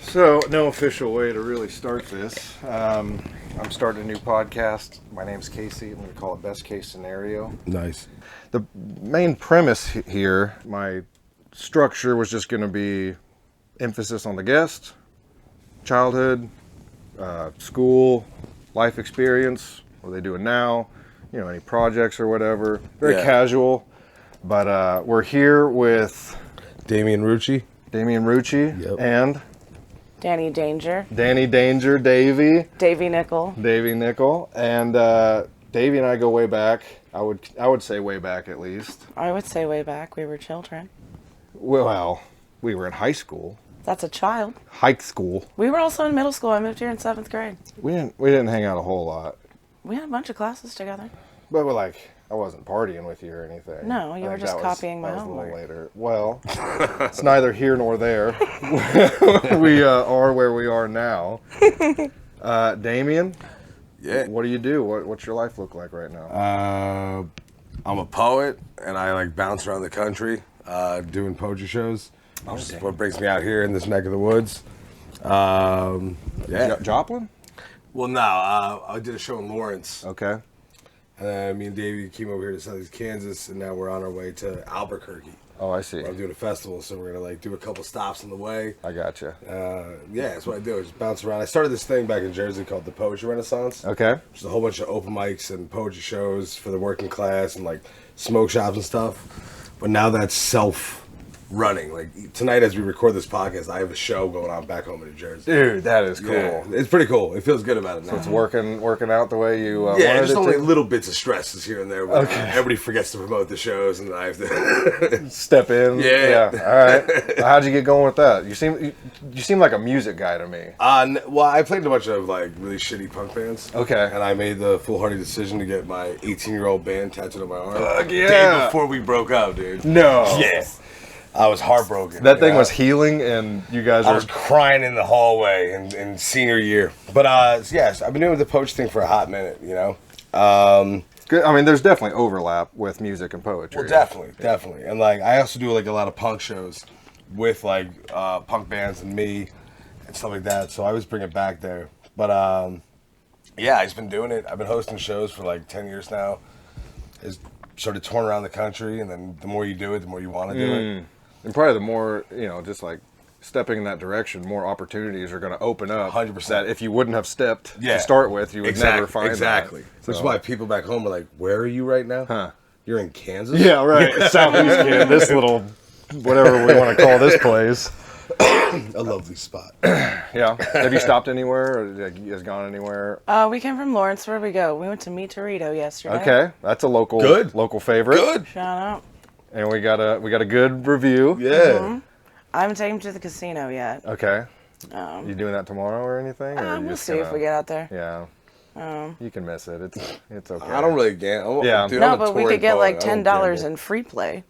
So, no official way to really start this. I'm starting a new podcast. My name's Casey. I'm going to call it Best Case Scenario. Nice. The main premise here, my structure was just going to be emphasis on the guest, childhood, school, life experience, what are they doing now, you know, any projects or whatever. Very casual. But we're here with Damian Rucci. Yep. And Danny Danger. Danny Danger, Davi Nicoll. And Davi and I go way back. I would say way back at least. I would say way back. We were children. Well, we were in high school. That's a child. High school. We were also in middle school. I moved here in 7th grade. We didn't hang out a whole lot. We had a bunch of classes together. But I wasn't partying with you or anything. No, you were just copying my homework. A little later. Well, it's neither here nor there. We are where we are now. Damien? Yeah. What do you do? What's your life look like right now? I'm a poet, and I bounce around the country doing poetry shows. Which is what brings me out here in this neck of the woods. Joplin? Well, no, I did a show in Lawrence. Okay. And then me and Davey came over here to Southeast Kansas, and now we're on our way to Albuquerque. Oh, I see. I'm doing a festival, so we're gonna do a couple stops on the way. I gotcha. That's what I do. I just bounce around. I started this thing back in Jersey called the Poetry Renaissance. Okay. Which is a whole bunch of open mics and poetry shows for the working class and smoke shops and stuff. But now that's self-running. Tonight, as we record this podcast, I have a show going on back home in New Jersey. Dude, that is cool. Yeah, it's pretty cool. It feels good about it now. So it's working out the way you wanted just it only to? little bits of stresses here and there. But everybody forgets to promote the shows, and I have to step in. Yeah. All right. How'd you get going with that? You seem like a music guy to me. Well, I played in a bunch of really shitty punk bands. Okay. And I made the foolhardy decision to get my 18-year-old band tattooed on my arm. Fuck yeah. Day before we broke up, dude. No. Yes. I was heartbroken. That thing was healing, and you guys I was crying in the hallway in senior year. But yes, I've been doing the poach thing for a hot minute, you know. Good. I mean, there's definitely overlap with music and poetry. Well, definitely. And I also do a lot of punk shows with punk bands and me and stuff like that. So I always bring it back there. But I've just been doing it. I've been hosting shows for 10 years now. It's sort of touring around the country, and then the more you do it, the more you want to do it. And probably the more, just stepping in that direction, more opportunities are going to open up. 100%. That if you wouldn't have stepped to start with, you would never find Exactly. that. Which is why people back home are like, where are you right now? Huh. You're in Kansas? Yeah, right. Southeast Kansas, this little, whatever we want to call this place. A lovely spot. Yeah. Have you stopped anywhere, or you guys gone anywhere? We came from Lawrence. Where'd we go? We went to Meteorito yesterday. Okay. That's a local favorite. Good. Shout out. And we got a good review. Yeah. Mm-hmm. I haven't taken him to the casino yet. Okay. You doing that tomorrow or anything? Or We'll see if we get out there. Yeah. You can miss it. It's okay. I don't really gamble. Yeah. Dude, No, I'm a but we touring could get poet. $10 in free play.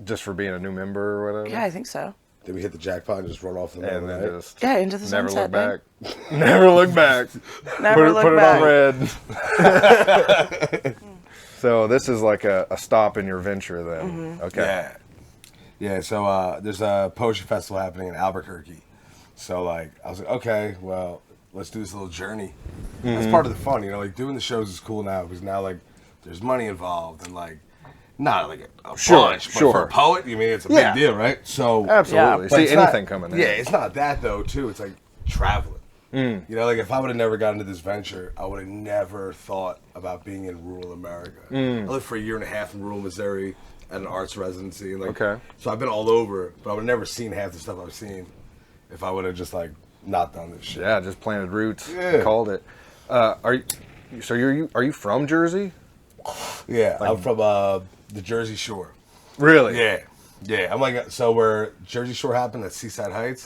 Just for being a new member or whatever? Yeah, I think so. Then we hit the jackpot and just run off the middle And of then the night. just Yeah, into the never sunset. look back. Never look back. Never Put look back. it on red. So this is like a stop in your venture then. Okay. Yeah, so there's a poetry festival happening in Albuquerque. So I was like, okay, well, let's do this little journey. That's part of the fun, doing the shows is cool now because now there's money involved and not a bunch, but for a poet, it's a big deal, right? So absolutely. Yeah, see anything coming in. Yeah, it's not that though too. It's traveling. If I would have never gotten into this venture, I would have never thought about being in rural America. I lived for a year and a half in rural Missouri at an arts residency. And so I've been all over, but I would have never seen half the stuff I've seen if I would have just not done this shit. Yeah, just planted roots. Yeah. Called it. Are you from Jersey? Yeah, I'm from the Jersey Shore. Really? Yeah. I'm so where Jersey Shore happened at Seaside Heights.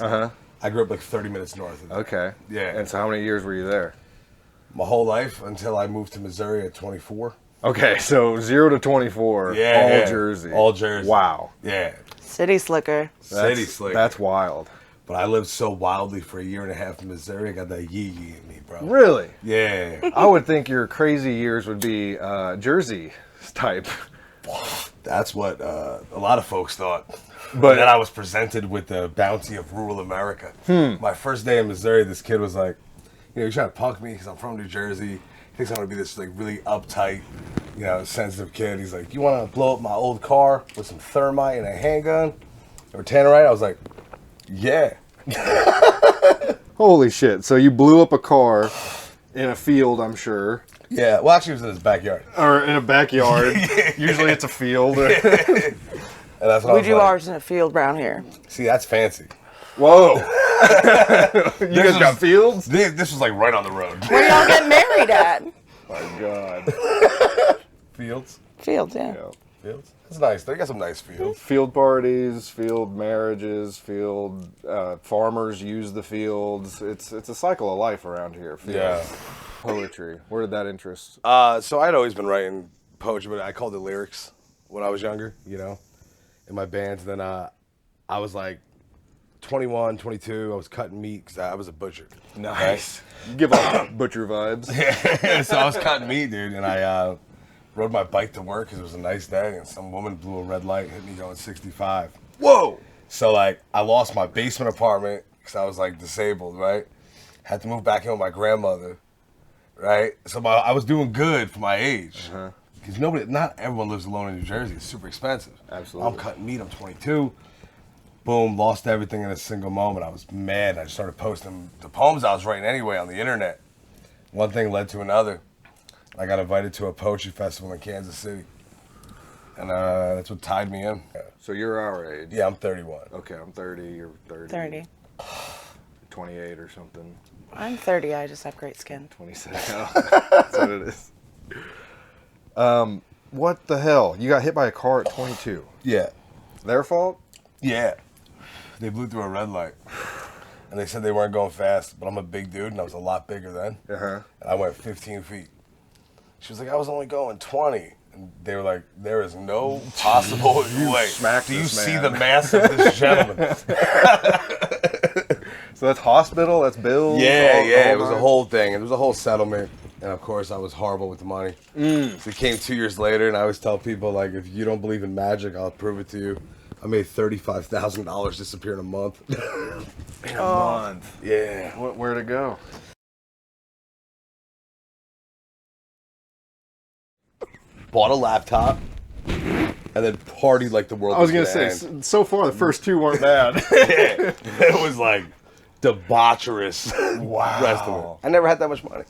I grew up 30 minutes north of there. Okay. Yeah. And so how many years were you there? My whole life until I moved to Missouri at 24. Okay, so 0 to 24, all Jersey. All Jersey. Wow. Yeah. City slicker. City slicker. That's wild. But I lived so wildly for a year and a half in Missouri, I got that yee-yee in me, bro. Really? Yeah. I would think your crazy years would be Jersey type. That's what a lot of folks thought. But then I was presented with the bounty of rural America. My first day in Missouri, this kid was like, he's trying to punk me because I'm from New Jersey. He thinks I'm going to be this like really uptight, sensitive kid. He's like, you want to blow up my old car with some thermite and a handgun or tannerite? I was like, yeah. holy shit. So you blew up a car in a field, I'm sure. Yeah, well, actually, it was in his backyard. Or in a backyard. Usually it's a field. And that's what I We was do like, ours in a field around here. see, that's fancy. Whoa. You guys got fields? This was like right on the road. Where y'all getting married at? My God. Fields? Fields, yeah. Yeah. Fields? That's nice. They got some nice fields. Field parties, field marriages, field farmers use the fields. It's a cycle of life around here. Field. Yeah. Poetry. Where did that interest? So I'd always been writing poetry, but I called it lyrics when I was younger, in my bands. Then I was like 21, 22. I was cutting meat because I was a butcher. Nice. You give off butcher vibes. So I was cutting meat, dude, and I rode my bike to work because it was a nice day, and some woman blew a red light, hit me going 65. Whoa. So, like, I lost my basement apartment because I was, like, disabled, right? Had to move back in with my grandmother, right? So I was doing good for my age. Because not everyone lives alone in New Jersey. It's super expensive. Absolutely. I'm cutting meat. I'm 22. Boom, lost everything in a single moment. I was mad. I just started posting the poems I was writing anyway on the internet. One thing led to another. I got invited to a poetry festival in Kansas City. And that's what tied me in. So you're our age. Yeah, I'm 31. Okay, I'm 30. You're 30. 30. 28 or something. I'm 30. I just have great skin. 27. That's what it is. What the hell? You got hit by a car at 22. Yeah. Their fault? Yeah. They blew through a red light. And they said they weren't going fast, but I'm a big dude, and I was a lot bigger then. Uh-huh. And I went 15 feet. She was like, I was only going 20. And they were like, there is no possible way. smacked Do you this see man. the mass of this gentleman? So that's hospital, that's bills? Yeah, all it was a nine? whole thing. It was a whole settlement. And of course, I was horrible with the money. So it came 2 years later, and I always tell people, like, if you don't believe in magic, I'll prove it to you. I made $35,000 disappear in a month. In a month. Yeah. Where'd it go? Bought a laptop, and then partied like the world I was going gonna to say, so far the first two weren't bad. It was like debaucherous. Wow. Rest of it. I never had that much money.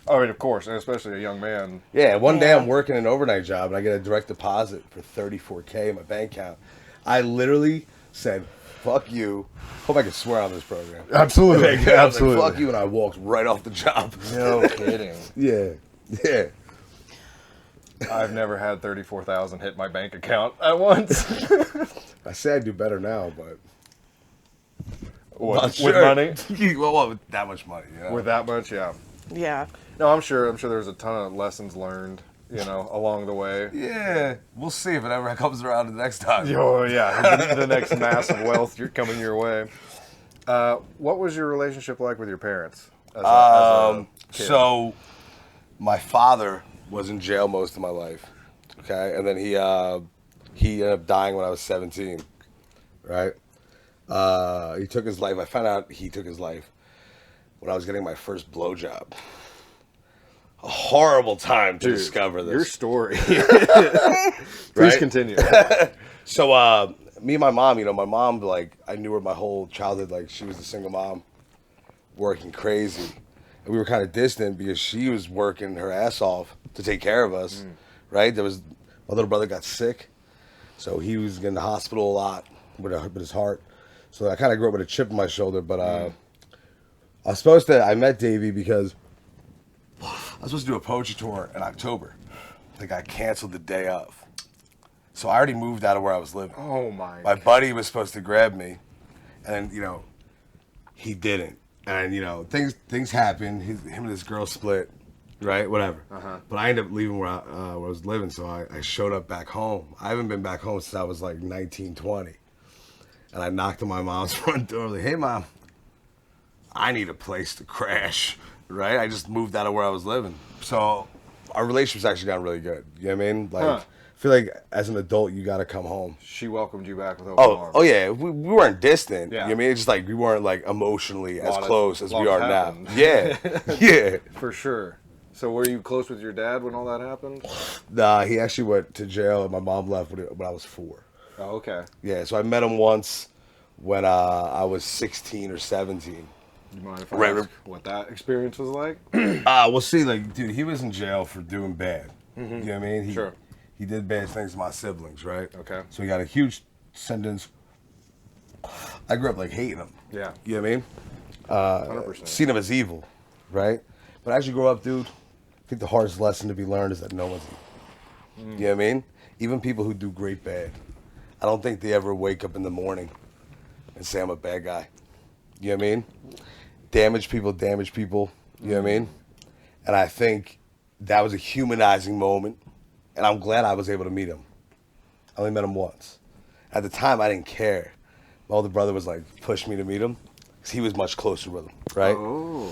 I mean, of course, and especially a young man. Yeah, one day Yeah. I'm working an overnight job, and I get a direct deposit for $34K in my bank account. I literally said, fuck you. Hope I can swear on this program. Absolutely. I was like, fuck you, and I walked right off the job. No kidding. Yeah. I've never had 34,000 hit my bank account at once. I say I do better now, but... What, Not with sure. money? well, with that much money, you know? With that much, yeah. Yeah. No, I'm sure there's a ton of lessons learned, along the way. Yeah, we'll see if it ever comes around the next time. Oh, yeah, the next massive wealth coming your way. What was your relationship like with your parents? As a kid? So, my father was in jail most of my life, okay? And then he ended up dying when I was 17, right? He took his life. I found out he took his life when I was getting my first blowjob. A horrible time to discover this. Your story. Right? Please continue. So, me and my mom, my mom, like, I knew her my whole childhood. Like, she was a single mom, working crazy. And we were kind of distant because she was working her ass off to take care of us, right? My little brother got sick, so he was in the hospital a lot with his heart. So I kind of grew up with a chip on my shoulder, but I met Davey because I was supposed to do a poetry tour in October. They got canceled the day of. So I already moved out of where I was living. Oh, my My buddy was supposed to grab me, and then, he didn't. And, things happened. Him and his girl split, right? Whatever. But I ended up leaving where I was living, so I showed up back home. I haven't been back home since I was like 19, 20. And I knocked on my mom's front door, like, hey, Mom, I need a place to crash, right? I just moved out of where I was living. So our relationship's actually gotten really good. You know what I mean? Like, feel like as an adult, you got to come home. She welcomed you back with open arms. Oh yeah, we weren't distant. Yeah. You know what I mean? It's just like we weren't like emotionally as Lot of- close as we lot are happened. now. Yeah, yeah. For sure. So were you close with your dad when all that happened? Nah, he actually went to jail, and my mom left when I was 4. Oh, okay. Yeah, so I met him once when I was 16 or 17. You mind if I Right. ask what that experience was like? We'll see. Like, dude, he was in jail for doing bad. You know what I mean? Sure. He did bad things to my siblings, right? Okay. So he got a huge sentence. I grew up like hating him. Yeah. You know what I mean? 100%. Seen him as evil, right? But as you grow up, dude, I think the hardest lesson to be learned is that no one's evil. You know what I mean? Even people who do great bad, I don't think they ever wake up in the morning and say I'm a bad guy. You know what I mean? Damage people. You know what I mean? And I think that was a humanizing moment, and I'm glad I was able to meet him. I only met him once. At the time, I didn't care. My older brother was like, push me to meet him, because he was much closer with him, right? Oh.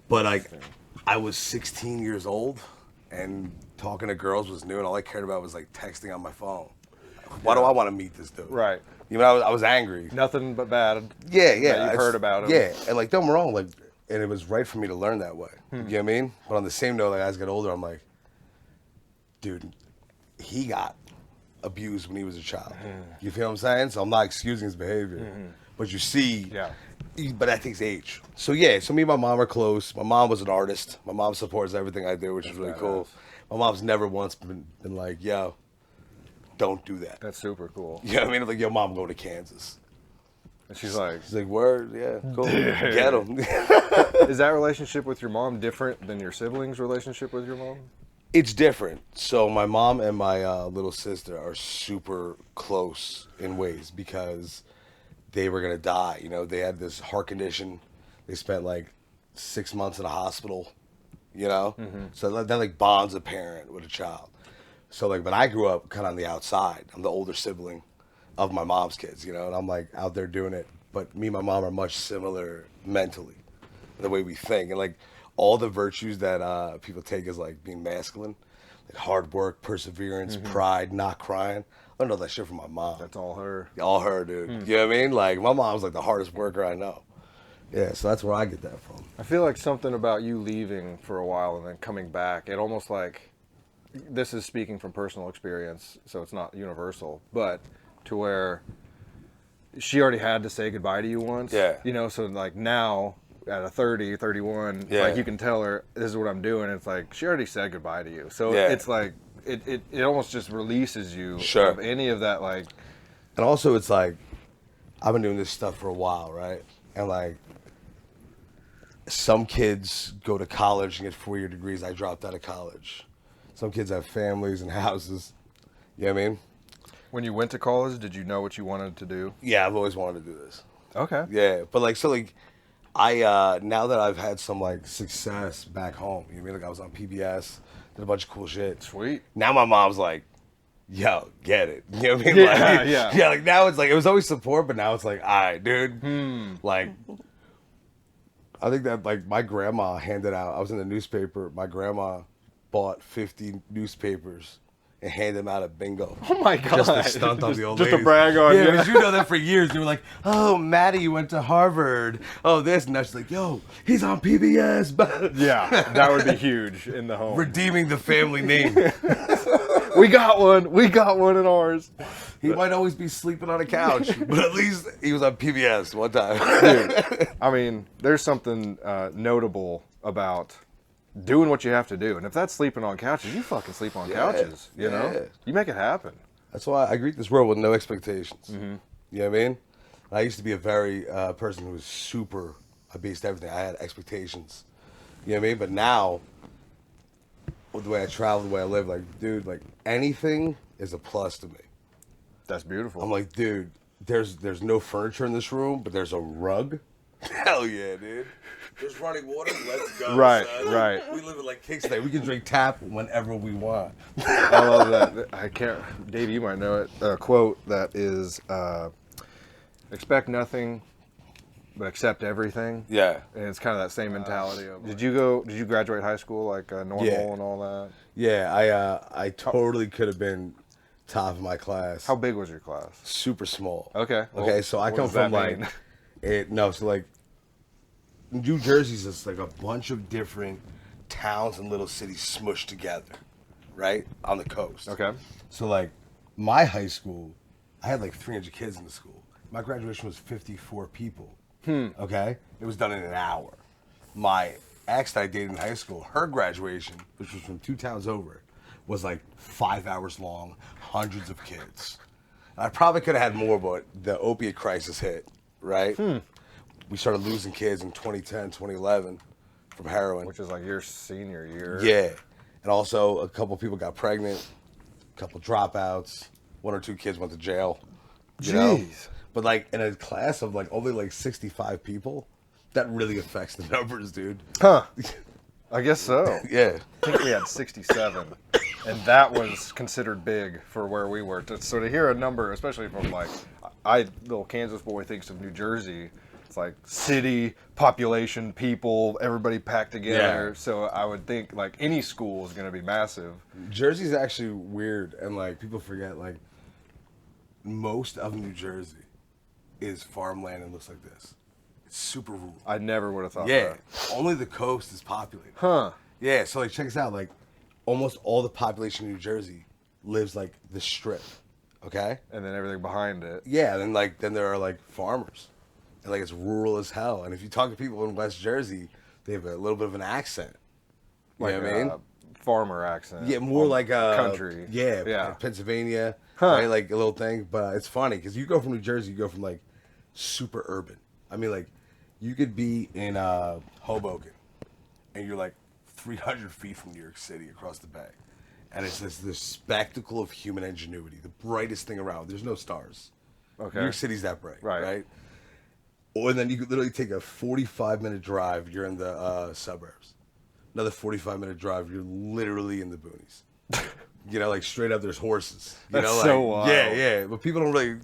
But like, I was 16 years old, and talking to girls was new, and all I cared about was like texting on my phone. Why do I want to meet this dude? Right. You know, I was angry. Nothing but bad. Yeah, That you've heard about him. Yeah, and like, don't get me wrong, like, and it was right for me to learn that way. You know what I mean? But on the same note, like, as I get older, I'm like, dude, he got abused when he was a child. You feel what I'm saying? So I'm not excusing his behavior, but you see, Yeah. But I think it's age. So yeah, so me and my mom are close. My mom was an artist. My mom supports everything I do, which is really cool. My mom's never once been like, yo, don't do that. That's super cool. You know what I mean? Like, yo, mom, go to Kansas. And she's like, She's like, word, yeah, go get him. is that relationship with your mom different than your siblings' relationship with your mom? It's different. So my mom and my little sister are super close in ways because they were gonna die. You know, they had this heart condition. They spent like 6 months in a hospital. You know, so that like bonds a parent with a child. So like, but I grew up kind of on the outside. I'm the older sibling of my mom's kids. You know, and I'm like out there doing it. But me and my mom are much similar mentally, the way we think, and like all the virtues that people take as like being masculine, like hard work, perseverance, pride, not crying. I learned all that shit from my mom. That's all her. All her, dude. You know what I mean? Like, my mom's like the hardest worker I know. Yeah, so that's where I get that from. I feel like something about you leaving for a while and then coming back, it almost like, this is speaking from personal experience, so it's not universal, but to where she already had to say goodbye to you once. Yeah. You know, so like now at a 30, 31, Yeah. like you can tell her, this is what I'm doing. It's like, she already said goodbye to you. So Yeah. it's like, it almost just releases you Sure. of any of that, like, And also, it's like, I've been doing this stuff for a while, right? And like, some kids go to college and get 4-year degrees. I dropped out of college. Some kids have families and houses. You know what I mean? when you went to college, did you know what you wanted to do? Yeah, I've always wanted to do this. Okay. Yeah, but like, so like, I now that I've had some like success back home, you know what I mean? Like, I was on PBS, did a bunch of cool shit. Sweet. Now my mom's like, yo, get it. You know what I mean? Yeah, like, yeah. Yeah, like now it's like, it was always support, but now it's like, all right, dude. Like, I think that like my grandma handed out, I was in the newspaper, my grandma bought 50 newspapers and handed them out at bingo. Oh my God. Just to stunt on the old Just ladies. to brag on Yeah, you. because you know that for years. They were like, oh, Maddie went to Harvard. Oh, this. And that's like, yo, he's on PBS. Yeah, that would be huge in the home. Redeeming the family name. We got one. We got one in ours. He might always be sleeping on a couch, but at least he was on PBS one time. Dude, I mean, there's something notable about doing what you have to do. And if that's sleeping on couches, you fucking sleep on couches, you know? yeah. You make it happen. That's why I greet this world with no expectations. You know what I mean? I used to be a very person who was super, I based everything. I had expectations. You know what I mean? But now, with the way I travel, the way I live, like, dude, like, anything is a plus to me. That's beautiful. I'm like, dude, there's no furniture in this room, but there's a rug. Hell yeah, dude. There's running water. Let's go. Right, son. right. We live in like Kingston. We can drink tap whenever we want. I love that. I can't, Dave, you might know it. A quote that is, expect nothing, but accept everything. Yeah. And it's kind of that same mentality of, did you graduate high school like normal Yeah. and all that? Yeah, I totally could have been top of my class. How big was your class? Super small. Okay. Okay, Well, so I what come does that from like mean? so like New Jersey's just like a bunch of different towns and little cities smushed together, right? On the coast. Okay. So like my high school, I had like 300 kids in the school. My graduation was 54 people. Okay? It was done in an hour. My ex that I dated in high school, her graduation, which was from 2 towns over, was like 5 hours long, hundreds of kids. And I probably could have had more, but the opiate crisis hit, right? We started losing kids in 2010, 2011 from heroin. Which is like your senior year. Yeah. And also a couple people got pregnant, a couple dropouts, 1 or 2 kids went to jail. You know? Jeez. But like in a class of like only like 65 people, that really affects the numbers, dude. Huh. I guess so. Yeah. I think we had 67, and that was considered big for where we were. So to hear a number, especially from like, little Kansas boy thinks of New Jersey, it's like city, population, people, everybody packed together. Yeah. So I would think like any school is going to be massive. Jersey's actually weird, and like people forget like most of New Jersey is farmland and looks like this. It's super rural. I never would have thought Yeah. that. Only the coast is populated. Huh. Yeah, so like check this out, like almost all the population in New Jersey lives like the strip. Okay? And then everything behind it. Yeah, and then there are like farmers. And like it's rural as hell. And if you talk to people in West Jersey, they have a little bit of an accent. You Like know what I mean? Farmer accent. Yeah, more like country. Yeah, Yeah. Pennsylvania, Huh. right? Like a little thing. But it's funny because you go from New Jersey, you go from like super urban. I mean, like you could be in Hoboken, and you're like 300 feet from New York City across the bay, and it's this spectacle of human ingenuity, the brightest thing around. There's no stars. Okay. New York City's that bright, right? Or then you could literally take a 45-minute drive. You're in the suburbs. Another 45-minute drive. You're literally in the boonies. You know, like straight up, there's horses. You That's know, like, so wild. Yeah. But people don't really.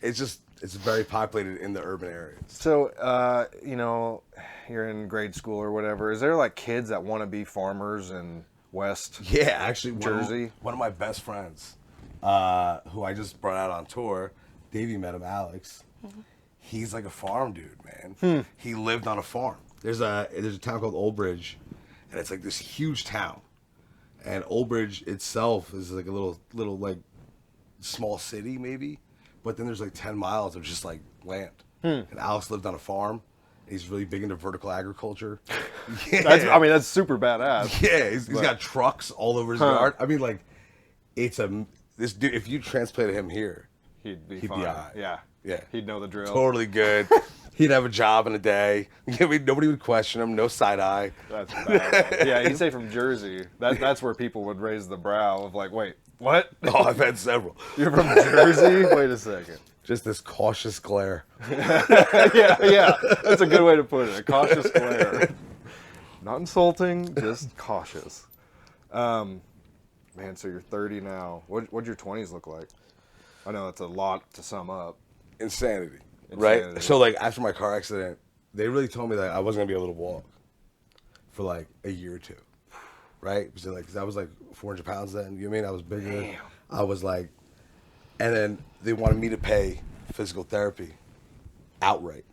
It's very populated in the urban areas. So, you know, you're in grade school or whatever. Is there like kids that want to be farmers in West Yeah, actually, Jersey? One of my best friends, who I just brought out on tour, Davey met him, Alex. He's like a farm dude, man. He lived on a farm. There's a town called Old Bridge, and it's like this huge town. And Old Bridge itself is like a little like small city maybe, but then there's like 10 miles of just like land. And Alex lived on a farm. He's really big into vertical agriculture. Yeah. That's super badass. Yeah, he's got trucks all over his yard. I mean, like, this dude. If you transplanted him here, He'd be He'd be fine. alright. Yeah. yeah, He'd know the drill. totally good. He'd have a job in a day. I mean, nobody would question him. No side eye. That's badass. Yeah, he'd say from Jersey. That's where people would raise the brow of like, wait, what? Oh, I've had several. You're from Jersey? Wait a second. Just this cautious glare. Yeah. That's a good way to put it. A cautious glare. Not insulting, just cautious. Man, so you're 30 now. What'd your 20s look like? I know that's a lot to sum up. Insanity, Insanity. right? So, like, after my car accident, they really told me that I wasn't gonna be able to walk for like a year or two, right? Because I was like 400 pounds then. You know what I mean? I was bigger. Damn. I was like, and then they wanted me to pay physical therapy outright,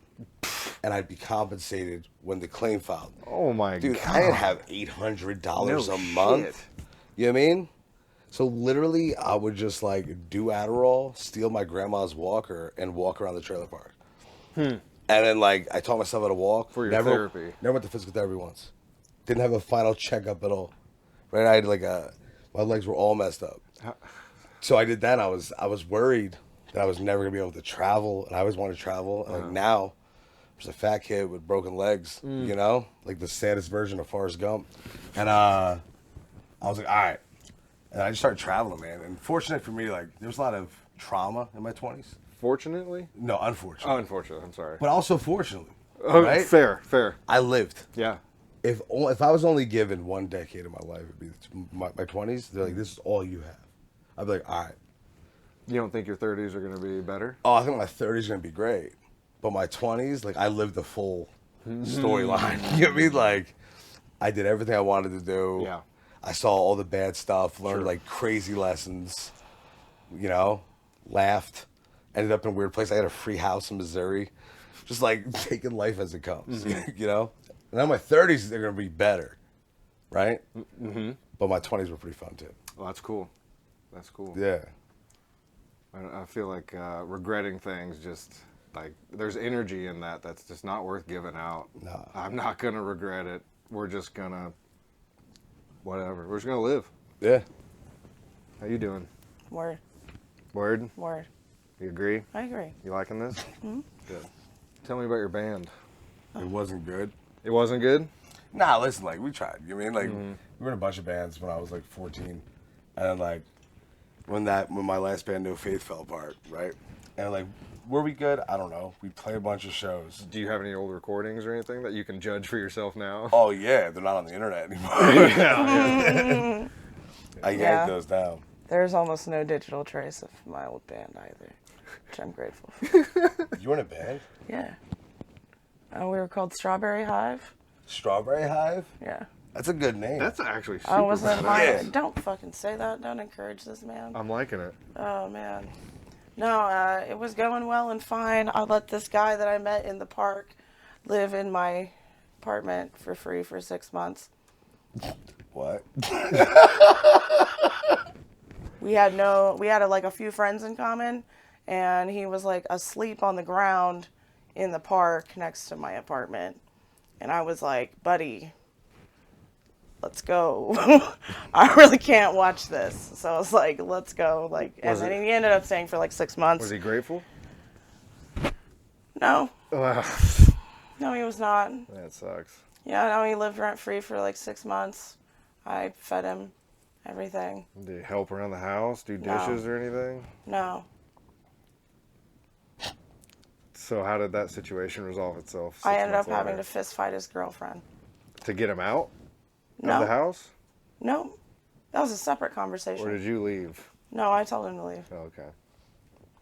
and I'd be compensated when the claim filed. Oh my Dude, god. I didn't have $800 No a month. shit. You know what I mean? So literally, I would just like do Adderall, steal my grandma's walker, and walk around the trailer park. And then like I taught myself how to walk. For your never, therapy. Never went to physical therapy once. Didn't have a final checkup at all. Right? I had like my legs were all messed up. So I did that. I was worried that I was never gonna be able to travel, and I always wanted to travel. And like now, I'm just a fat kid with broken legs. You know, like the saddest version of Forrest Gump. And I was like, all right. And I just started traveling, man. And fortunate for me, like, there was a lot of trauma in my 20s. Fortunately? No, Oh, unfortunately. unfortunately. I'm sorry. But also fortunately. Oh, right? Fair. I lived. Yeah. If I was only given 1 decade of my life, it'd be my 20s. They're like, this is all you have. I'd be like, all right. You don't think your 30s are going to be better? Oh, I think my 30s are going to be great. But my 20s, like, I lived the full storyline. You know what I mean? Like, I did everything I wanted to do. Yeah. I saw all the bad stuff, learned Sure. like crazy lessons, you know, laughed, ended up in a weird place. I had a free house in Missouri, just like taking life as it comes, you know. And then my 30s, they're gonna be better, right? Mm-hmm. But my 20s were pretty fun too. Well, that's cool. That's cool. Yeah. I feel like regretting things just like there's energy in that that's just not worth giving out. No. I'm not gonna regret it. We're just gonna whatever. We're just gonna live. Yeah. How you doing? Word. Word? Word. You agree? I agree. You liking this? Mm-hmm. Good. Tell me about your band. It wasn't good. It wasn't good? Nah, listen, like we tried. You know what I mean, like we were in a bunch of bands when I was like 14, and then like when my last band No Faith fell apart, right? And like, were we good? I don't know. We played a bunch of shows. Do you have any old recordings or anything that you can judge for yourself now? Oh yeah, they're not on the internet anymore. I yanked those down. There's almost no digital trace of my old band either, which I'm grateful for. You were in a band? Yeah. We were called Strawberry Hive. Strawberry Hive? Yeah. That's a good name. That's actually super I wasn't fun. my. Yeah. Don't fucking say that. Don't encourage this man. I'm liking it. Oh man. No, it was going well and fine. I let this guy that I met in the park live in my apartment for free for 6 months. What? We had like a few friends in common, and he was like asleep on the ground in the park next to my apartment. And I was like, buddy, let's go. I really can't watch this. So I was like, let's go. Like, and then he ended up staying for like 6 months. Was he grateful? No. Wow. No, he was not. That sucks. Yeah, no, he lived rent free for like 6 months. I fed him everything. Did you help around the house, do No. dishes or anything? No. So how did that situation resolve itself? I ended up having to fist fight his girlfriend. To get him out No. of the house? No. That was a separate conversation. Or did you leave? No, I told him to leave. Oh, okay.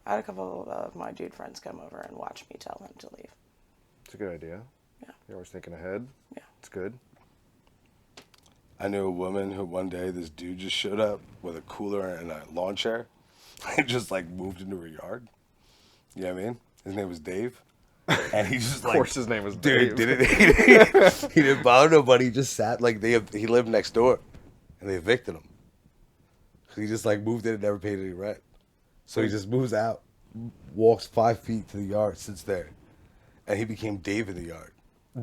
I had a couple of my dude friends come over and watch me tell him to leave. It's a good idea. Yeah. You're always thinking ahead. Yeah. It's good. I knew a woman who one day this dude just showed up with a cooler and a lawn chair and just like moved into her yard. You know what I mean? His name was Dave. And he just Of course his name was dude, Dave. he didn't bother nobody. He just sat like he lived next door and they evicted him. He just like moved in and never paid any rent. So he just moves out, walks 5 feet to the yard, sits there. And he became Dave in the yard.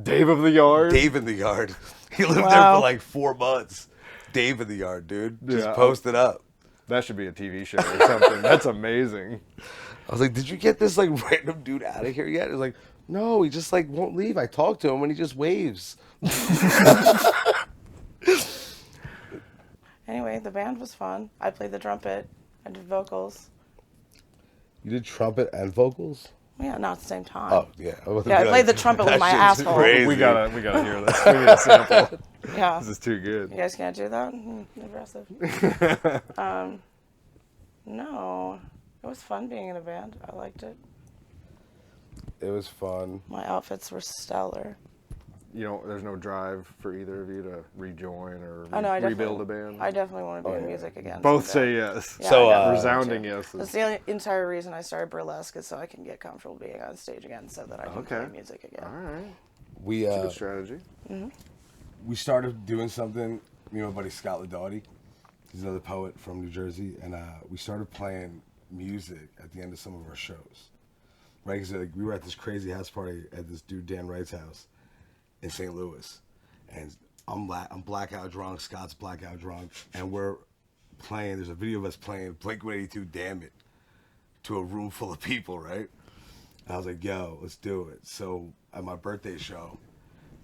Dave of the yard? Dave in the yard. He lived there Wow. for like 4 months. Dave in the yard, dude. Just Yeah. posted up. That should be a TV show or something. That's amazing. I was like, did you get this like random dude out of here yet? He's like, no, he just like won't leave. I talked to him and he just waves. Anyway, the band was fun. I played the trumpet. I did vocals. You did trumpet and vocals? Yeah, not at the same time. Oh, yeah. Yeah, I played the trumpet with that my shit's asshole. crazy. We gotta hear this. We need a sample. Yeah. This is too good. You guys can't do that? Aggressive. No. It was fun being in a band. I liked it. It was fun. My outfits were stellar. You know, there's no drive for either of you to rejoin or I know, I rebuild a definitely, band? I definitely want to be Oh, in yeah. music again. Both someday. say yes. Yeah, So, I definitely Resounding want to. yes. That's the entire reason I started burlesque is so I can get comfortable being on stage again so that I can Okay. play music again. All right. We It's a good strategy. we started doing something. Me and my buddy Scott Ladaughty, he's another poet from New Jersey, and we started playing music at the end of some of our shows. Right? Because like, we were at this crazy house party at this dude Dan Wright's house in St. Louis, and I'm blackout drunk. Scott's blackout drunk, and we're playing. There's a video of us playing Blink-182, "Damn It," to a room full of people. Right? And I was like, "Yo, let's do it." So at my birthday show,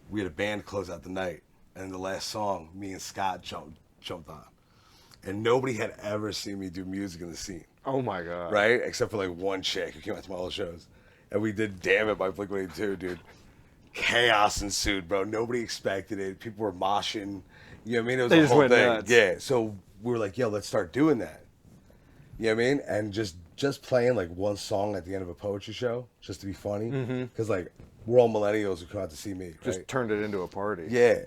we had a band close out the night, and the last song, me and Scott jumped on, and nobody had ever seen me do music in the scene. Oh my God. Right? Except for like one chick who came out to my old shows. And we did Damn It by Blink-182, dude. Chaos ensued, bro. Nobody expected it. People were moshing. You know what I mean? It was They a just whole went thing. nuts. Yeah. So we were like, yo, let's start doing that. You know what I mean? And just playing like one song at the end of a poetry show, just to be funny. Because like, we're all millennials who come out to see me, Just right? turned it into a party. Yeah.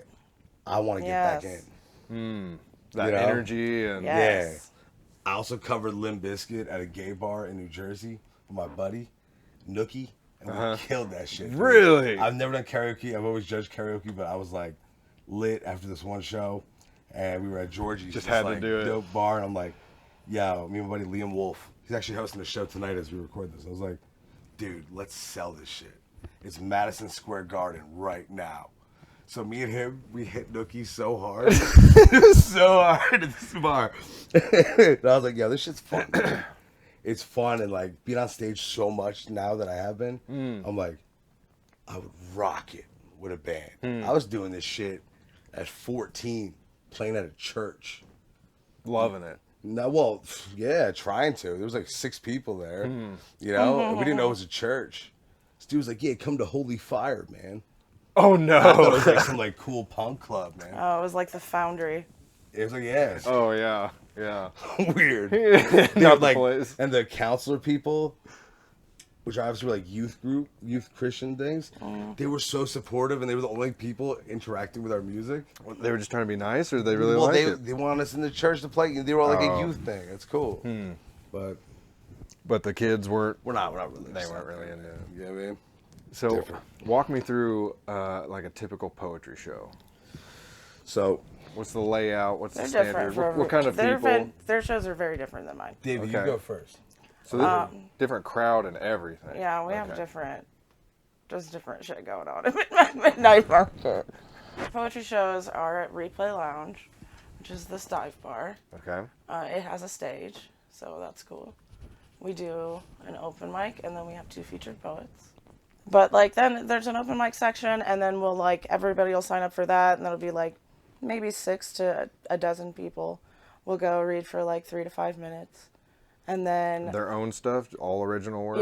I want to get back Yes. in. That You know? energy and Yes. I also covered Limp Bizkit at a gay bar in New Jersey with my buddy, Nookie. And we killed that shit. Dude. Really? I've never done karaoke. I've always judged karaoke, but I was like lit after this one show. And we were at Georgie's. Just had to like, do it. Dope bar. And I'm like, yo, me and my buddy Liam Wolf. He's actually hosting the show tonight as we record this. I was like, dude, let's sell this shit. It's Madison Square Garden right now. So me and him, we hit Nookie so hard. So hard at this bar. And I was like, yo, this shit's fun. It's fun and like being on stage so much now that I have been. I'm like, I would rock it with a band. I was doing this shit at 14, playing at a church. Loving it. No, well, yeah, trying to. There was like 6 people there, you know, and we didn't know it was a church. This dude was like, yeah, come to Holy Fire, man. Oh, I thought it no. was like some like cool punk club, man. Oh, it was like the Foundry. It was like, yeah, it's Oh, yeah. Yeah. weird. Not Dude, the like, place. and the counselor people, which obviously were like youth Christian things, they were so supportive, and they were the only people interacting with our music. They were just trying to be nice, or they really Well, liked it? they wanted us in the church to play. They were all like a youth thing. It's cool, but But the kids weren't. we're not really. They weren't really into it. You know what I mean? So, different. walk me through like a typical poetry show. So, What's the layout? What's They're the standard? different for What kind of people? Their shows are very different than mine. David, Okay. you go first. So there's a different crowd and everything. Yeah, we have Okay. just different shit going on at Midnight Market. Poetry shows are at Replay Lounge, which is this dive bar. Okay. It has a stage, so that's cool. We do an open mic, and then we have 2 featured poets. But like then there's an open mic section, and then we'll like everybody will sign up for that, and that'll be like maybe 6 to a dozen people. We'll go read for like 3 to 5 minutes, and then Their own stuff, all original work.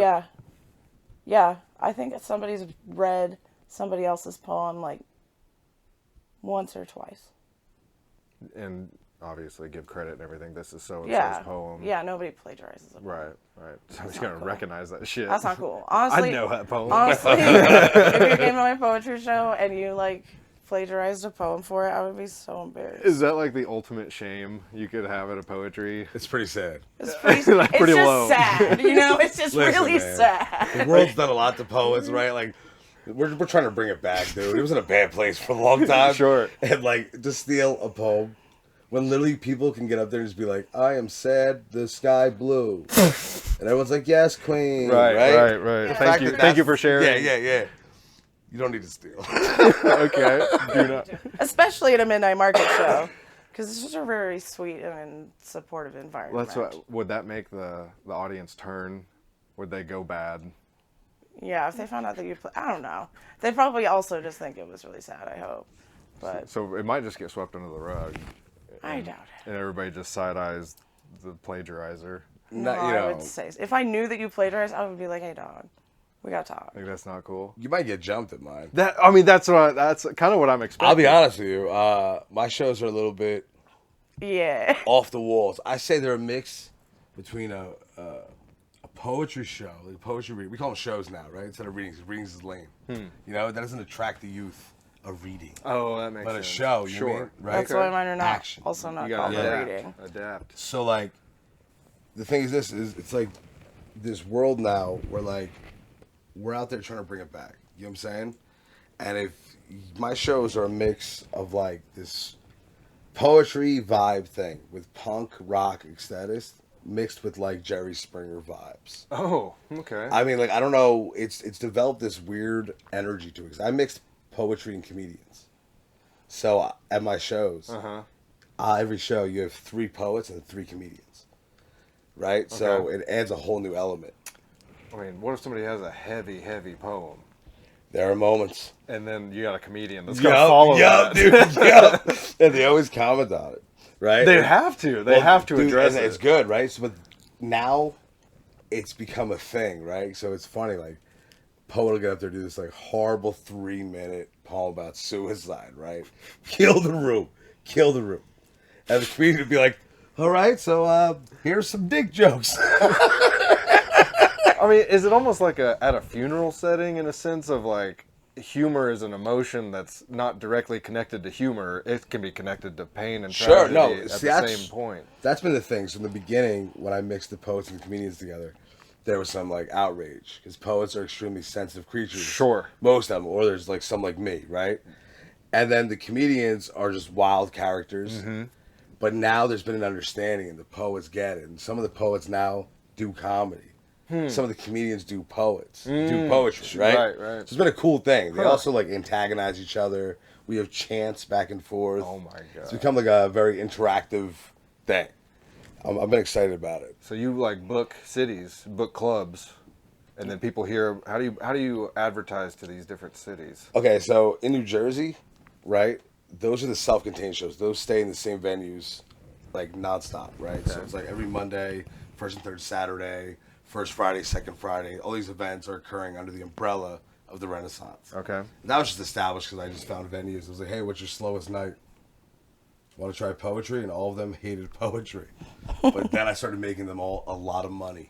yeah. I think somebody's read somebody else's poem like once or twice. And obviously give credit and everything. This is so and Yeah, so's poem. yeah. Nobody plagiarizes a poem. Right. So he's gonna cool. recognize that shit. That's not cool. Honestly, I know that poem. Honestly, if you came to my poetry show and you like plagiarized a poem for it, I would be so embarrassed. Is that like the ultimate shame you could have at a poetry? It's pretty sad. It's pretty, Like, pretty it's just low. sad, you know. It's just Listen, really man. sad. The world's done a lot to poets, right? Like, we're trying to bring it back, dude. It was in a bad place for a long time. Sure. And like, to steal a poem, when literally people can get up there and just be like, I am sad, the sky blue. And everyone's like, yes, queen. Right. The Thank fact you. that Thank you that's- for sharing. Yeah. You don't need to steal. Okay. Do not. Especially at a midnight market show, because it's just a very sweet and supportive environment. That's what. Would that make the audience turn? Would they go bad? Yeah, if they found out that you play, I don't know. They probably also just think it was really sad. I hope, but So it might just get swept under the rug, I doubt it. and everybody just side eyes the plagiarizer. No, Not, you I know, would say if I knew that you plagiarized, I would be like, "Hey, dog, we gotta talk." Like that's not cool. you might get jumped at mine. That's kind of what I'm expecting. I'll be honest with you. My shows are a little bit Yeah. off the walls. I say they're a mix between a poetry show, like poetry reading. We call them shows now, right? Instead of readings. Readings is lame. You know, that doesn't attract the youth of reading. Oh, that makes But sense. a show, you know what I Sure. mean? Right? That's why mine are not Action. also not You called gotta a adapt. reading. Adapt. So like, the thing is, it's like this world now where like we're out there trying to bring it back. You know what I'm saying? And if my shows are a mix of like this poetry vibe thing with punk rock ecstatic mixed with like Jerry Springer vibes. Oh, okay. I mean, like, I don't know. It's developed this weird energy to it. 'Cause I mixed poetry and comedians. So at my shows, every show you have 3 poets and 3 comedians, right? So Okay. it adds a whole new element. I mean, what if somebody has a heavy poem, There are moments. and then you got a comedian that's gonna follow yup, that? dude, yup. And they always comment on it, right? They have to. They Well, have to dude, address and it. it's good, right? So, but now it's become a thing, right? So it's funny, like, poet will get up there and do this like horrible 3-minute poem about suicide, right? Kill the room. And the comedian would be like, all right, so here's some dick jokes. I mean, is it almost like at a funeral setting in a sense of like, humor is an emotion that's not directly connected to humor. It can be connected to pain and Sure, tragedy no, at see, the that's- same point. That's been the thing. So in the beginning, when I mixed the poets and the comedians together, there was some like outrage because poets are extremely sensitive creatures. Sure. Most of them, or there's like some like me, right? And then the comedians are just wild characters. But now there's been an understanding, and the poets get it. And some of the poets now do comedy. Some of the comedians do do poetry, right? Right. So it's been a cool thing. They also like antagonize each other. We have chants back and forth. Oh my It's god! become like a very interactive thing. I've been excited about it. So you like book cities, book clubs, and then people hear. How do you advertise to these different cities? Okay, so in New Jersey, right? Those are the self-contained shows. Those stay in the same venues, like nonstop, right? So it's like every Monday, first and third Saturday, first Friday, second Friday. All these events are occurring under the umbrella of the Renaissance. Okay. And that was just established because I just found venues. I was like, hey, what's your slowest night? Want to try poetry? And all of them hated poetry. But then I started making them all a lot of money,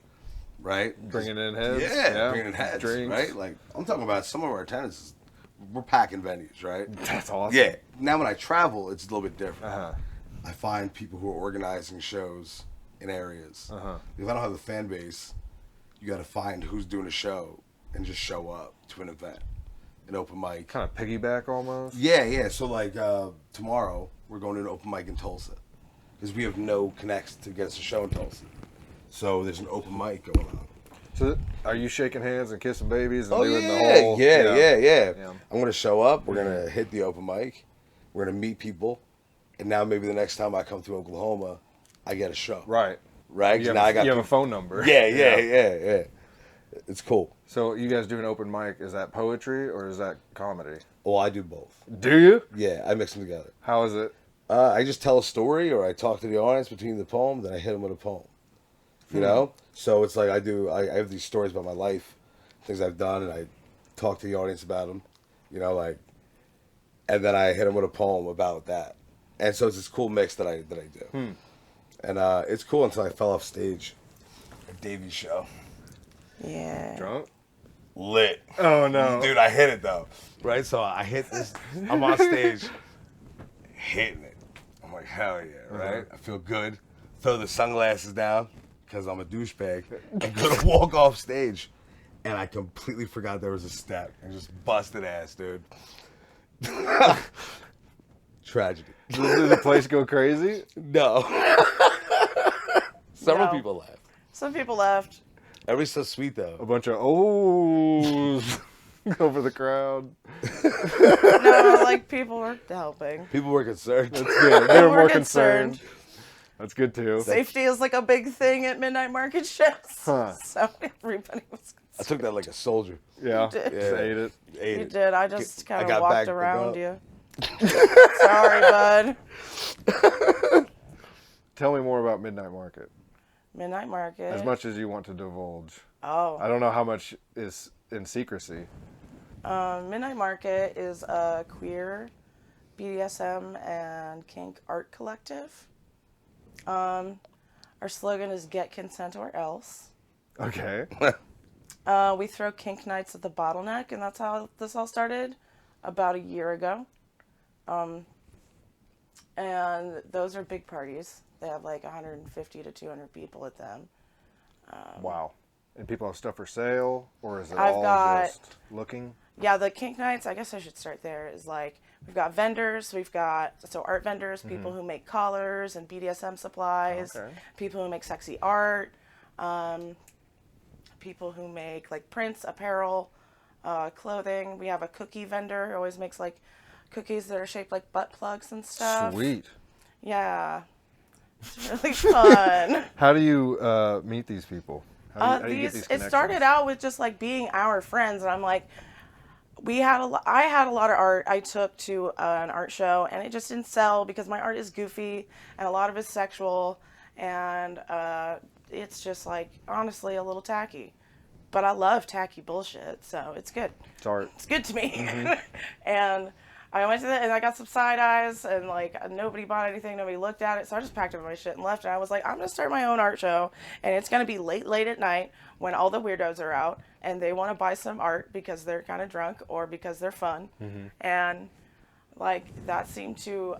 right? Bringing in heads. Yeah, bringing in heads, drinks. right? Like, I'm talking about some of our tenants, we're packing venues, right? That's awesome. Yeah. Now when I travel, it's a little bit different. Uh-huh. I find people who are organizing shows in areas. Uh-huh. If I don't have the fan base, you got to find who's doing a show and just show up to an event, an open mic. Kind of piggyback almost. Yeah. So like tomorrow, we're going to an open mic in Tulsa because we have no connects to get us a show in Tulsa. So there's an open mic going on. So are you shaking hands and kissing babies and Oh doing yeah, the whole? yeah. I'm gonna show up. We're gonna hit the open mic. We're gonna meet people, and now maybe the next time I come to Oklahoma, I get a show. Right. Right. 'Cause You have, now I got you have a people- phone number. Yeah. It's cool. So you guys do an open mic. Is that poetry or is that comedy? Well, I do both. Do you? Yeah, I mix them together. How is it? I just tell a story, or I talk to the audience between the poem, then I hit them with a poem. You know? So it's like I have these stories about my life, things I've done, and I talk to the audience about them, you know, like, and then I hit them with a poem about that. And so it's this cool mix that I do. And it's cool until I fell off stage at Davi's show. Yeah. Drunk? Lit. Oh no. Dude, I hit it though. Right? So I hit this, I'm on stage, hitting it. I'm like, hell yeah, right? I feel good. Throw the sunglasses down, because I'm a douchebag, and go to walk off stage. And I completely forgot there was a step and just busted ass, dude. Tragedy. Did the place go crazy? No. Several No. people left. Some people left. Everybody's so sweet A though. bunch of ohs over the crowd. No, like people were helping. People were concerned. That's good. They were We're more concerned. concerned. That's good too. Safety is like a big thing at midnight market shows. Huh. So everybody was I took that like a soldier. Yeah. You did. Just ate it. Ate You it. did. I just I kind got of walked back to around go. you. Sorry, bud. Tell me more about Midnight Market. Midnight market. As much as you want to divulge. Oh. I don't know how much is in secrecy. Midnight Market is a queer BDSM and kink art collective. Our slogan is "Get consent or else." Okay. We throw kink nights at the Bottleneck, and that's how this all started about a year ago. And those are big parties. They have like 150 to 200 people at them. Wow. And people have stuff for sale, or is it I've all got- just looking? Yeah, the kink nights, I guess I should start there, is like, we've got vendors, so art vendors, people who make collars and BDSM supplies, Okay. people who make sexy art, people who make like prints, apparel, clothing. We have a cookie vendor who always makes like cookies that are shaped like butt plugs and stuff. Sweet. Yeah. It's really fun. How do you meet these people? How do you get these It connections? started out with just like being our friends, and I'm like, I had a lot of art I took to an art show, and it just didn't sell because my art is goofy and a lot of it's sexual, and it's just like honestly a little tacky. But I love tacky bullshit, so it's good. It's art. It's good to me. And I went to that, and I got some side eyes, and like nobody bought anything, nobody looked at it, so I just packed up my shit and left. And I was like, I'm gonna start my own art show, and it's gonna be late at night when all the weirdos are out, and they want to buy some art because they're kind of drunk or because they're fun. And like that seemed to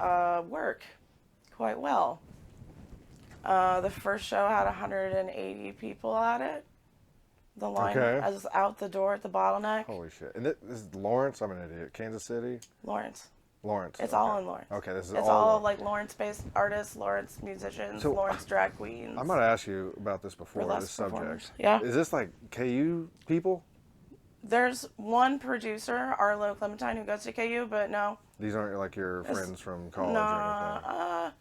work quite well. The first show had 180 people at it. The line was out the door at the bottleneck. Holy shit. And this is Lawrence? I'm an idiot. Kansas City? Lawrence. It's all in Lawrence. Okay, this is it's all like Lawrence-based artists, Lawrence musicians, So, Lawrence drag queens. I'm going to ask you about this before, Burlesque this subject. performers. Yeah. Is this like KU people? There's one producer, Arlo Clementine, who goes to KU, but no. These aren't like your friends from college or anything?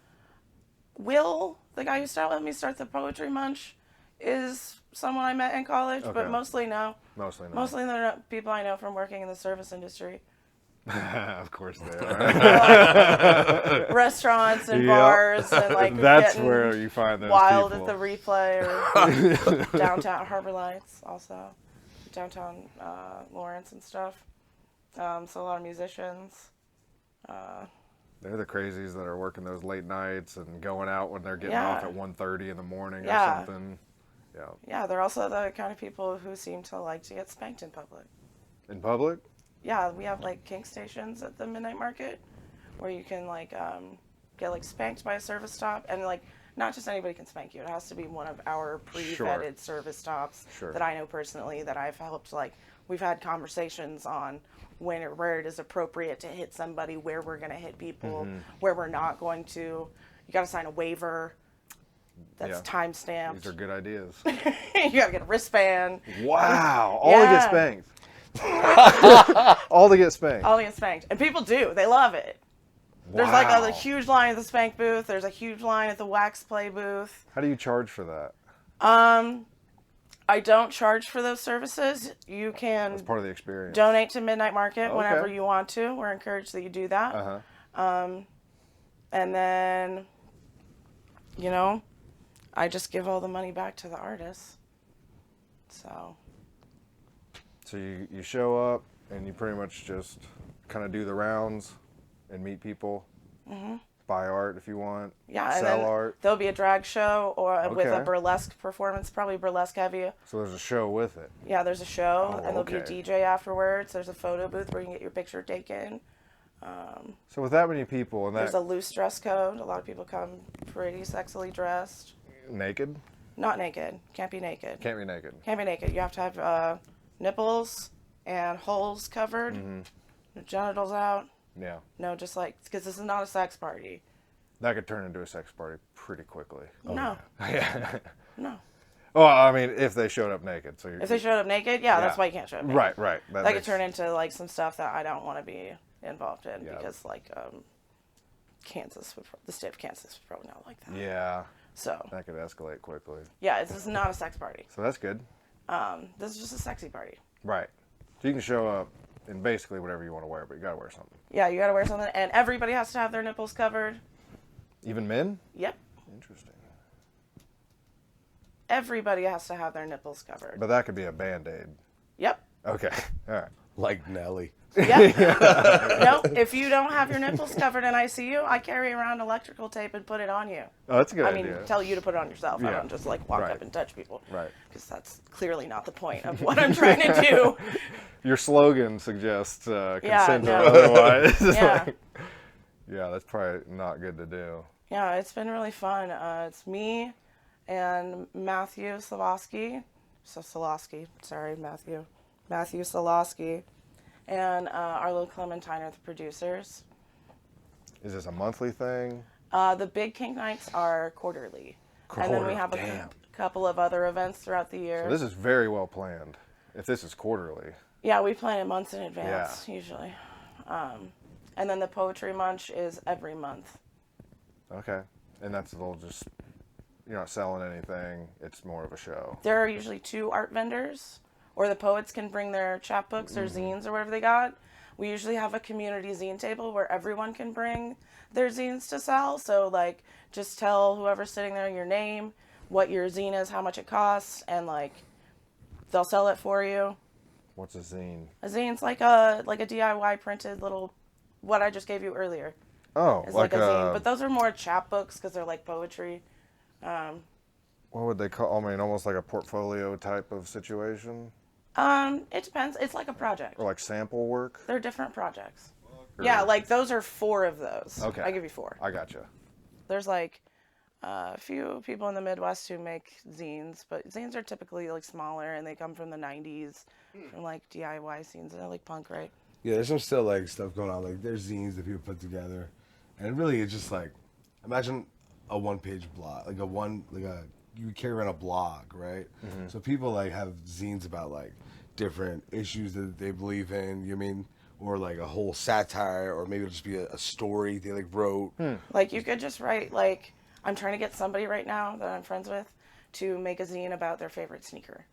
Will, the guy who started let me start the Poetry Munch, is someone I met in college, but mostly no. Mostly no. Mostly they're people I know from working in the service industry. Of course they are. Restaurants and bars and like that's where you find those wild people. at the Replay or downtown Harbor Lights, also downtown Lawrence and stuff. So a lot of musicians. They're the crazies that are working those late nights and going out when they're getting Yeah. off at 1:30 in the morning or Yeah. something. Yeah. Yeah, they're also the kind of people who seem to like to get spanked in public. In public? Yeah, we have like kink stations at the Midnight Market where you can like get like spanked by a service stop, and like not just anybody can spank you. It has to be one of our pre-vetted service stops that I know personally, that I've helped. Like we've had conversations on where it is appropriate to hit somebody, where we're going to hit people, where we're not going to. You got to sign a waiver that's time stamped. These are good ideas. You got to get a wristband. Wow, all to get spanked. All to get spanked. All to get spanked. And people do. They love it. Wow. There's like a huge line at the spank booth. There's a huge line at the wax play booth. How do you charge for that? I don't charge for those services. You can That's part of the experience. donate to Midnight Market whenever you want to. We're encouraged that you do that. And then, you know, I just give all the money back to the artists. So you show up and you pretty much just kind of do the rounds and meet people, buy art if you want, yeah, and sell then art. There'll be a drag show or with a burlesque performance, probably burlesque heavy. So there's a show with it. Yeah, there's a show, Oh, and there'll be a DJ afterwards. There's a photo booth where you can get your picture taken. So with that many people and There's a loose dress code. A lot of people come pretty sexily dressed. naked? Not naked. Can't be naked. Can't be naked. Can't be naked. You have to have nipples and holes covered. Your genitals out. Yeah. No, just like, because this is not a sex party. That could turn into a sex party pretty quickly. No. Yeah. No. Well, I mean, if they showed up naked. So If they showed up naked, that's why you can't show up naked. Right. That could turn into like some stuff that I don't want to be involved in because like the state of Kansas would probably not like that. Yeah. So that could escalate quickly. yeah, this is not a sex party. So that's good. This is just a sexy party. Right. So you can show up in basically whatever you want to wear, but you got to wear something. Yeah, you got to wear something, and everybody has to have their nipples covered. Even men? Yep. Interesting. Everybody has to have their nipples covered. But that could be a Band-Aid. Yep. Okay. All right. Like Nelly. Yep. No, if you don't have your nipples covered in ICU, I carry around electrical tape and put it on you. Oh, that's a good I idea. mean, tell you to put it on yourself. I Yeah. don't just like walk Right. up and touch people. Right. Because that's clearly not the point of what I'm trying to do. Your slogan suggests consent no. or otherwise. Yeah. Yeah, that's probably not good to do. Yeah, it's been really fun. It's me and Matthew Solosky. Matthew Solosky. And Arlo Clementine are the producers. Is this a monthly thing? The big kink nights are quarterly. And then we have a couple of other events throughout the year. So this is very well planned. If this is quarterly. Yeah, we plan it months in advance, usually. And then the Poetry Munch is every month. Okay. And that's a little just, you're not selling anything. It's more of a show. There are usually 2 art vendors, or the poets can bring their chapbooks or zines or whatever they got. We usually have a community zine table where everyone can bring their zines to sell. So, like, just tell whoever's sitting there your name, what your zine is, how much it costs, and, like, they'll sell it for you. What's a zine? A zine's like a DIY printed little, what I just gave you earlier. Oh, It's like a zine. But those are more chapbooks because they're like poetry. What would they call? I mean, almost like a portfolio type of situation. It depends. It's like a project. Or like sample work? They're different projects. Yeah, like those are 4 of those. Okay. I give you 4. I gotcha. There's like a few people in the Midwest who make zines, but zines are typically like smaller and they come from the 90s, from like DIY scenes. They're like punk, right? Yeah, there's some still like stuff going on. Like there's zines that people put together, and really it's just like imagine a 1-page blog, you carry around a blog, right? So people like have zines about like different issues that they believe in. You know what I mean? Or like a whole satire, or maybe it'll just be a story they like wrote. Like you could just write like, I'm trying to get somebody right now that I'm friends with to make a zine about their favorite sneaker.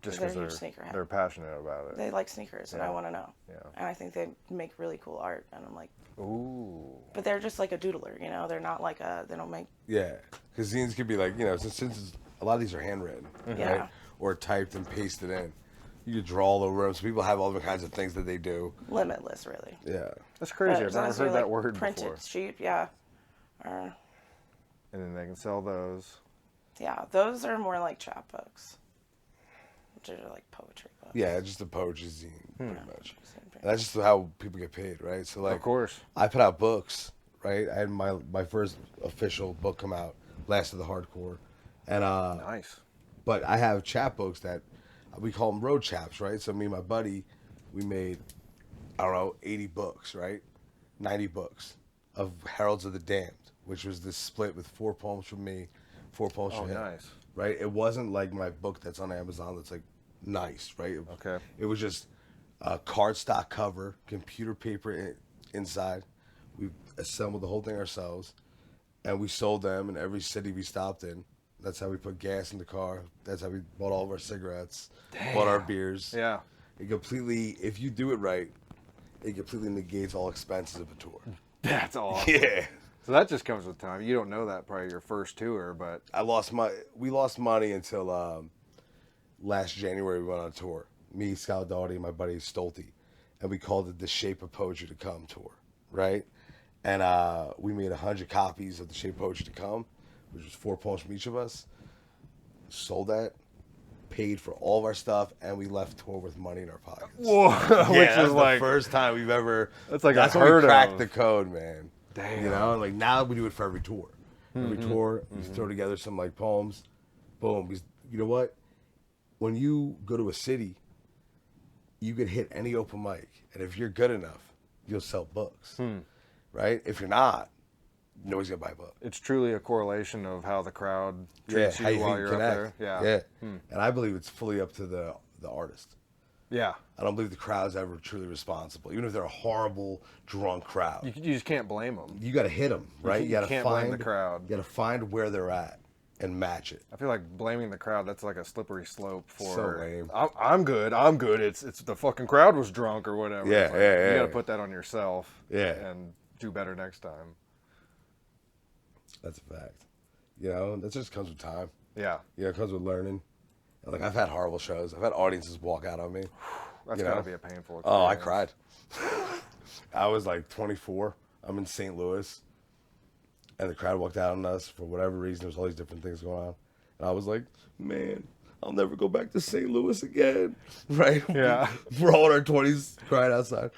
Just They're because huge sneakerhead. they're passionate about it. They like sneakers, and I want to know. Yeah. And I think they make really cool art, and I'm like, Ooh. but they're just like a doodler, you know? They're not like they don't make. Yeah, because zines could be like, you know, since a lot of these are handwritten, Yeah. right? Or typed and pasted in. You could draw all over them. So people have all the kinds of things that they do. Limitless, really. Yeah. That's crazy. As I've long never as you, heard that like, word print before. it cheap, yeah. Or, And then they can sell those. yeah, those are more like chapbooks, which are like poetry books. Yeah, just a poetry zine, pretty much. Same thing. And that's just how people get paid, right? So like, Of course. I put out books, right? I had my first official book come out, Last of the Hardcore, and Nice. but I have chapbooks that we call them road chaps, right? So me and my buddy, we made, I don't know, 80 books, right? 90 books of Heralds of the Damned, which was this split with 4 poems from me, 4 poems Oh, from him. nice. Right? It wasn't like my book that's on Amazon that's like nice, right? Okay. It was just a cardstock cover, computer paper inside. We assembled the whole thing ourselves, and we sold them in every city we stopped in. That's how we put gas in the car. That's how we bought all of our cigarettes, bought our beers. Yeah. It completely, if you do it right, it completely negates all expenses of a tour. That's awesome. Yeah. So that just comes with time. You don't know that probably your first tour, but We lost money until last January we went on a tour. Me, Scott Doughty, and my buddy Stolte. And we called it the Shape of Poetry to Come tour, right? And we made 100 copies of the Shape of Poetry to Come, which was 4 poems from each of us. Sold that, paid for all of our stuff, and we left tour with money in our pockets. whoa, Yeah, which that's is like the first time we've ever. That's like that's when unheard we cracked of. the code, man. Damn. You know, like now we do it for every tour. Every tour, we throw together some like poems. Boom. Because you know what? When you go to a city, you can hit any open mic, and if you're good enough, you'll sell books. Right? If you're not, nobody's gonna buy a book. it's truly a correlation of how the crowd Yeah, treats how you you while you're connect. up there. Yeah. And I believe it's fully up to the artist. Yeah. I don't believe the crowd's ever truly responsible, even if they're a horrible drunk crowd. You just can't blame them. You got to hit them, right? you gotta can't find blame the crowd. You got to find where they're at and match it. I feel like blaming the crowd, that's like a slippery slope for So lame. I'm good. It's the fucking crowd was drunk or whatever. Yeah, It's like, yeah, You yeah. gotta put that on yourself. Yeah. And do better next time. That's a fact. You know, that just comes with time. Yeah. You know, it comes with learning. And like I've had horrible shows. I've had audiences walk out on me. That's You gotta know? be a painful experience. Oh, I cried. I was like 24. I'm in St. Louis. And the crowd walked out on us for whatever reason. There's all these different things going on. And I was like, man, I'll never go back to St. Louis again. Right? Yeah. We're all in our 20s crying outside.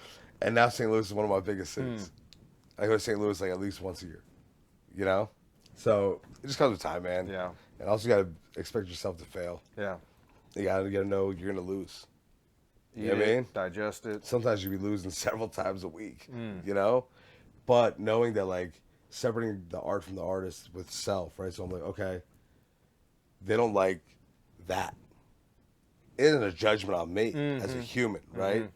And now St. Louis is one of my biggest cities. I go to St. Louis like at least once a year. You know? So it just comes with time, man. Yeah. And also you got to expect yourself to fail. Yeah. You got to know you're going to lose. Eat You know what I it, mean? digest it. Sometimes you'll be losing several times a week, you know? But knowing that, like, separating the art from the artist with self, right? So I'm like, okay, they don't like that. It isn't a judgment on me as a human, right?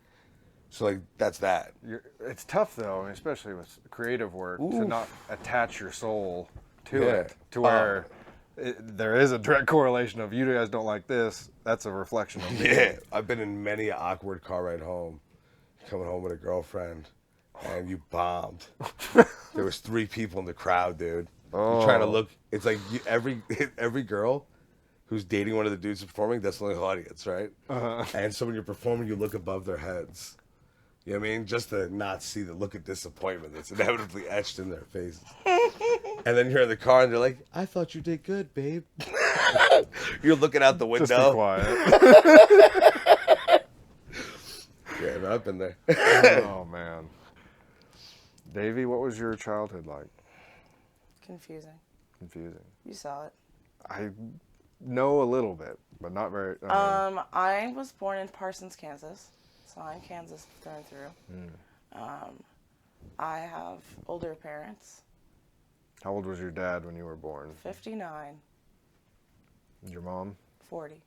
So, like, that's that. It's tough though, I mean, especially with creative work, to not attach your soul to Yeah. it, to where there is a direct correlation of you guys don't like this. That's a reflection of me. Yeah. I've been in many an awkward car ride home, coming home with a girlfriend, and you bombed. There was 3 people in the crowd, dude. You're trying to look. It's like every girl who's dating one of the dudes who's performing, that's the only audience, right? And so when you're performing, you look above their heads. You know what I mean? Just to not see the look of disappointment that's inevitably etched in their faces. And then you're in the car and they're like, I thought you did good, babe. You're looking out the window. Just be quiet. Yeah, no, I've been there. Oh, man. Davey, what was your childhood like? Confusing. Confusing. You saw it. I know a little bit, but not very. I was born in Parsons, Kansas, so I'm Kansas through and through. I have older parents. How old was your dad when you were born? 59. And your mom? 40.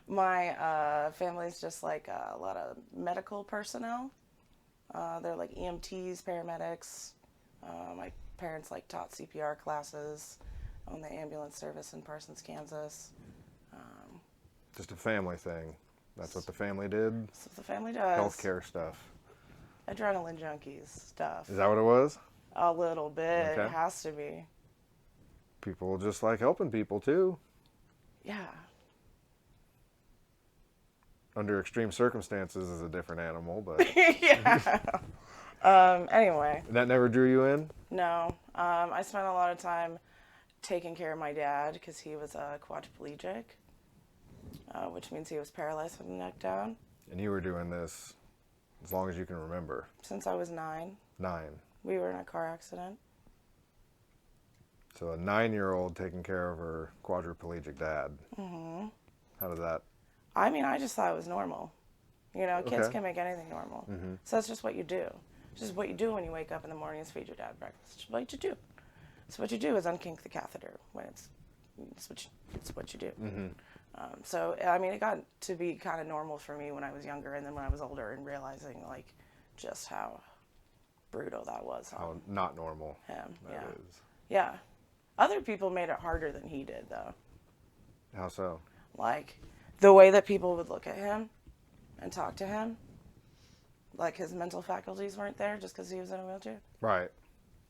My family's just like a lot of medical personnel. They're like EMTs, paramedics. My parents like taught CPR classes on the ambulance service in Parsons, Kansas. Just a family thing. That's what the family did? That's what the family does. Healthcare stuff. Adrenaline junkies stuff. Is that what it was? A little bit. Okay. It has to be. People just like helping people, too. Yeah. Under extreme circumstances is a different animal, but... Yeah. Anyway. That never drew you in? No. I spent a lot of time taking care of my dad because he was quadriplegic, which means he was paralyzed from the neck down. And you were doing this as long as you can remember. Since I was 9. 9. We were in a car accident. So a 9-year-old taking care of her quadriplegic dad. Mm-hmm. How did that... I mean, I just thought it was normal. You know, kids Okay. can make anything normal. Mm-hmm. So that's just what you do. It's just what you do when you wake up in the morning is feed your dad breakfast. It's what you do. So what you do is unkink the catheter when it's what you do. Mm-hmm. So, I mean, it got to be kind of normal for me when I was younger, and then when I was older and realizing, like, just how brutal that was How on not normal him. that Yeah. is. Yeah. Other people made it harder than he did, though. How so? Like, the way that people would look at him and talk to him, like his mental faculties weren't there just because he was in a wheelchair. Right.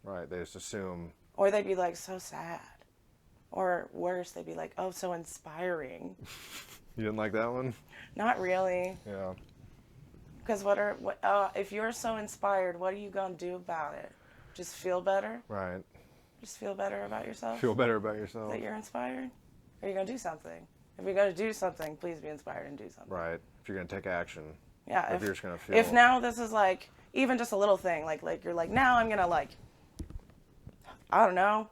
Right. They just assume... Or they'd be like, so sad. Or worse, they'd be like, oh, so inspiring. You didn't like that one? Not really. Yeah. Because if you're so inspired, what are you going to do about it? Just feel better? Right. Just feel better about yourself? Feel better about yourself. That you're inspired? Or are you going to do something? If you're going to do something, please be inspired and do something. Right. If you're going to take action. Yeah. If you're just going to feel... If now this is like, even just a little thing, like you're like, now I'm going to like, I don't know.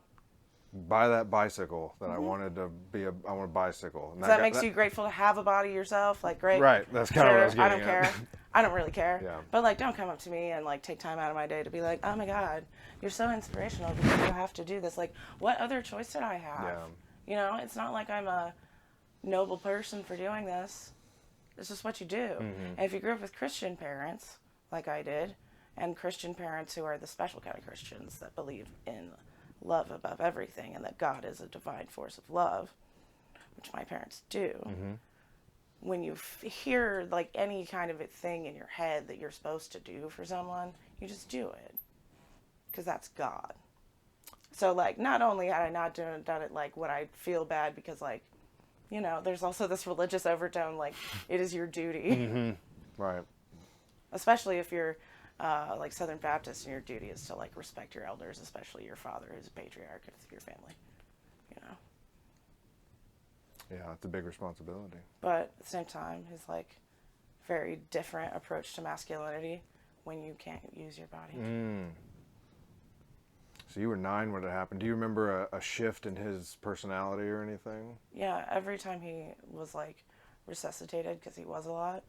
Buy that bicycle that I wanted to be I want a bicycle. And So that makes you grateful to have a body yourself, like great. Right, that's kind of what I was I getting don't at. care. I don't really care. Yeah. But like, don't come up to me and like take time out of my day to be like, oh my God, you're so inspirational because you have to do this. Like, what other choice did I have? Yeah. You know, it's not like I'm a noble person for doing this. It's just what you do. And if you grew up with Christian parents, like I did, and Christian parents who are the special kind of Christians that believe in love above everything and that God is a divine force of love, which my parents do, when you hear like any kind of a thing in your head that you're supposed to do for someone, you just do it because that's God. So like, not only had I not done it like when I feel bad because like, you know, there's also this religious overtone, like it is your duty, Right. especially if you're like Southern Baptist, and your duty is to like respect your elders, especially your father who's a patriarch of your family, you know. Yeah, it's a big responsibility. But at the same time, his like very different approach to masculinity when you can't use your body. So you were 9 when it happened. Do you remember a shift in his personality or anything? Yeah, every time he was like resuscitated, because he was a lot,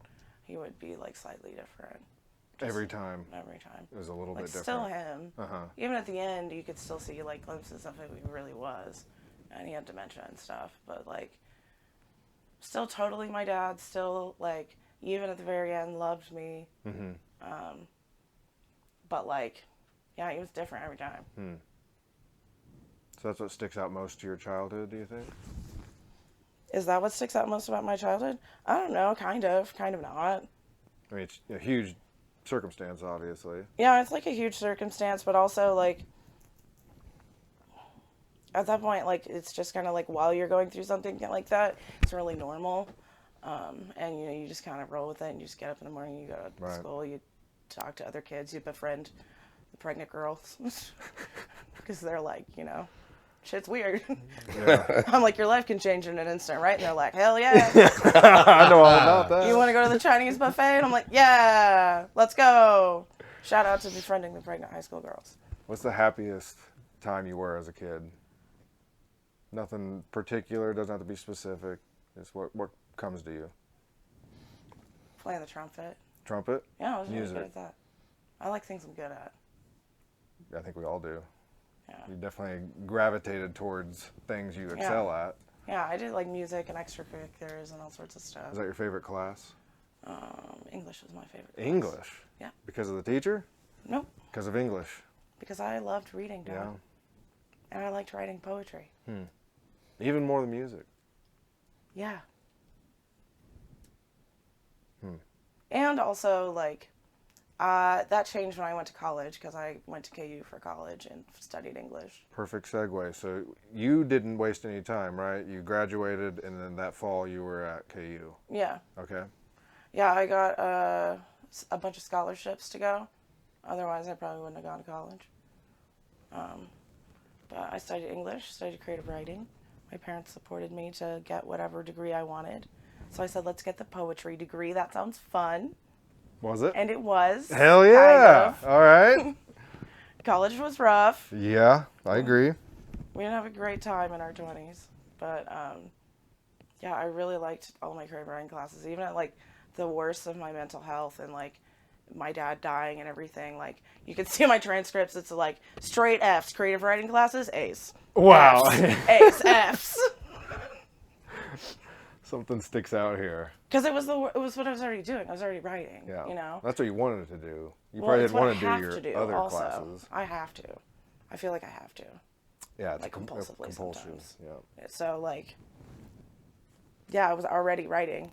he would be like slightly different. Every time. Every time. It was a little Like bit different. still him. Uh-huh. Even at the end, you could still see like glimpses of who he really was, and he had dementia and stuff. But like, still totally my dad. Still like, even at the very end, loved me. But like, yeah, he was different every time. So that's what sticks out most to your childhood, do you think? Is that what sticks out most about my childhood? I don't know. Kind of not. I mean, it's a huge circumstance, obviously. Yeah, it's like a huge circumstance, but also like at that point, like it's just kind of like while you're going through something like that, it's really normal, and you know you just kind of roll with it, and you just get up in the morning, you go to Right. school, you talk to other kids, you befriend pregnant girls. Because they're like, you know, shit's weird. Yeah. I'm like, your life can change in an instant, right? And they're like, hell yeah. I know all about that. You want to go to the Chinese buffet? And I'm like, yeah, let's go. Shout out to befriending the pregnant high school girls. What's the happiest time you were as a kid? Nothing particular, doesn't have to be specific. It's what comes to you. Playing the trumpet. Trumpet? Yeah, I was really Music. good at that. I like things I'm good at. I think we all do. Yeah. You definitely gravitated towards things you excel at. Yeah, I did like music and extracurriculars and all sorts of stuff. Is that your favorite class? English was my favorite class. English? Yeah. Because of the teacher? Nope. Because of English? Because I loved reading, Dad. Yeah. And I liked writing poetry. Even more than music? Yeah. And also, like, that changed when I went to college, because I went to KU for college and studied English. Perfect segue. So you didn't waste any time, right? You graduated, and then that fall you were at KU. Yeah. Okay. Yeah, I got a bunch of scholarships to go. Otherwise, I probably wouldn't have gone to college. But I studied English, studied creative writing. My parents supported me to get whatever degree I wanted. So I said, let's get the poetry degree. That sounds fun. Was it? And it was. Hell yeah. Kind of. All right. College was rough. Yeah, I agree. We didn't have a great time in our 20s. But, yeah, I really liked all my creative writing classes. Even at, like, the worst of my mental health and, like, my dad dying and everything. Like, you can see my transcripts. It's, like, straight Fs. Creative writing classes, A's. Wow. Fs, A's, Fs. Something sticks out here. Because it was what I was already doing. I was already writing. Yeah. You know. That's what you wanted to do. You Well, probably it's didn't what want I to have do your other also. classes. I have to. I feel like I have to. Yeah, it's Like, compulsively compulsive. sometimes. Yeah. So, like, yeah, I was already writing.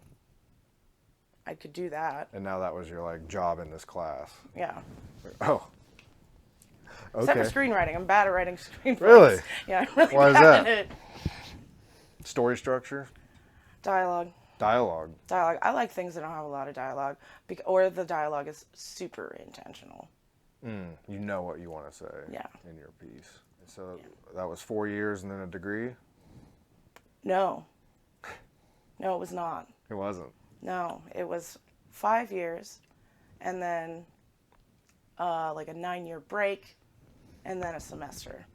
I could do that. And now that was your like job in this class. Yeah. Oh. Okay. Except for screenwriting. I'm bad at writing screenplays. Really? Yeah, I'm really Why is bad that? at it. Story structure, Dialogue. dialogue. Dialogue. I like things that don't have a lot of dialogue, or the dialogue is super intentional. You know what you want to say. Yeah. In your piece. So that was 4 years and then a degree. No. No, it was not. It wasn't. No, it was 5 years, and then like a 9-year break, and then a semester.